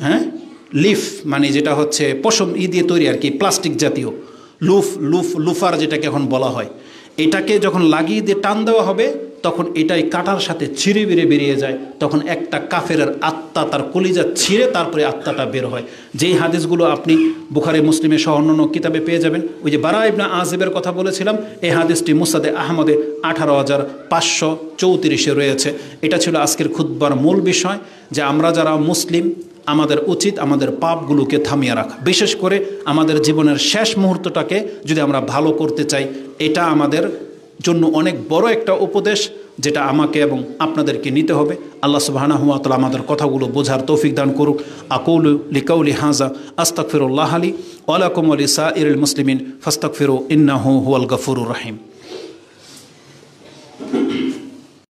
হ্যাঁ, লিফ মানে যেটা হচ্ছে পশম দিয়ে তৈরি আর কি, প্লাস্টিক জাতীয়, লুফার যেটাকে এখন বলা হয়। এটাকে যখন লাগিয়ে দিয়ে টান দেওয়া হবে তখন এটাই কাটার সাথে ছিঁড়ে বেরিয়ে যায়, তখন একটা কাফেরের আত্মা তার কলিজা ছিঁড়ে তারপরে আত্মাটা বের হয়। যেই হাদিসগুলো আপনি বুখারী মুসলিমে সহ অন্যান্য কিতাবে পেয়ে যাবেন। ওই যে বারা ইবনে আযিবের কথা বলেছিলাম, এই হাদিসটি মুসনাদে আহমদে 18,534 রয়েছে। এটা ছিল আজকের খুতবার মূল বিষয়, যে আমরা যারা মুসলিম আমাদের উচিত আমাদের পাপগুলোকে থামিয়ে রাখা, বিশেষ করে আমাদের জীবনের শেষ মুহূর্তটাকে যদি আমরা ভালো করতে চাই, এটা আমাদের জন্য অনেক বড় একটা উপদেশ, যেটা আমাকে এবং আপনাদেরকে নিতে হবে। আল্লাহ সুবহানাহু ওয়া তাআলা আমাদের কথাগুলো বোঝার তৌফিক দান করুক। আকুলু লিকাউলি হাযা আস্তাগফিরুল্লাহ লি ওয়া লাকুম ওয়া লিসাইরিল মুসলিমিন ফাস্তাগফিরু ইন্নাহু হুয়াল গফুরুর রহিম।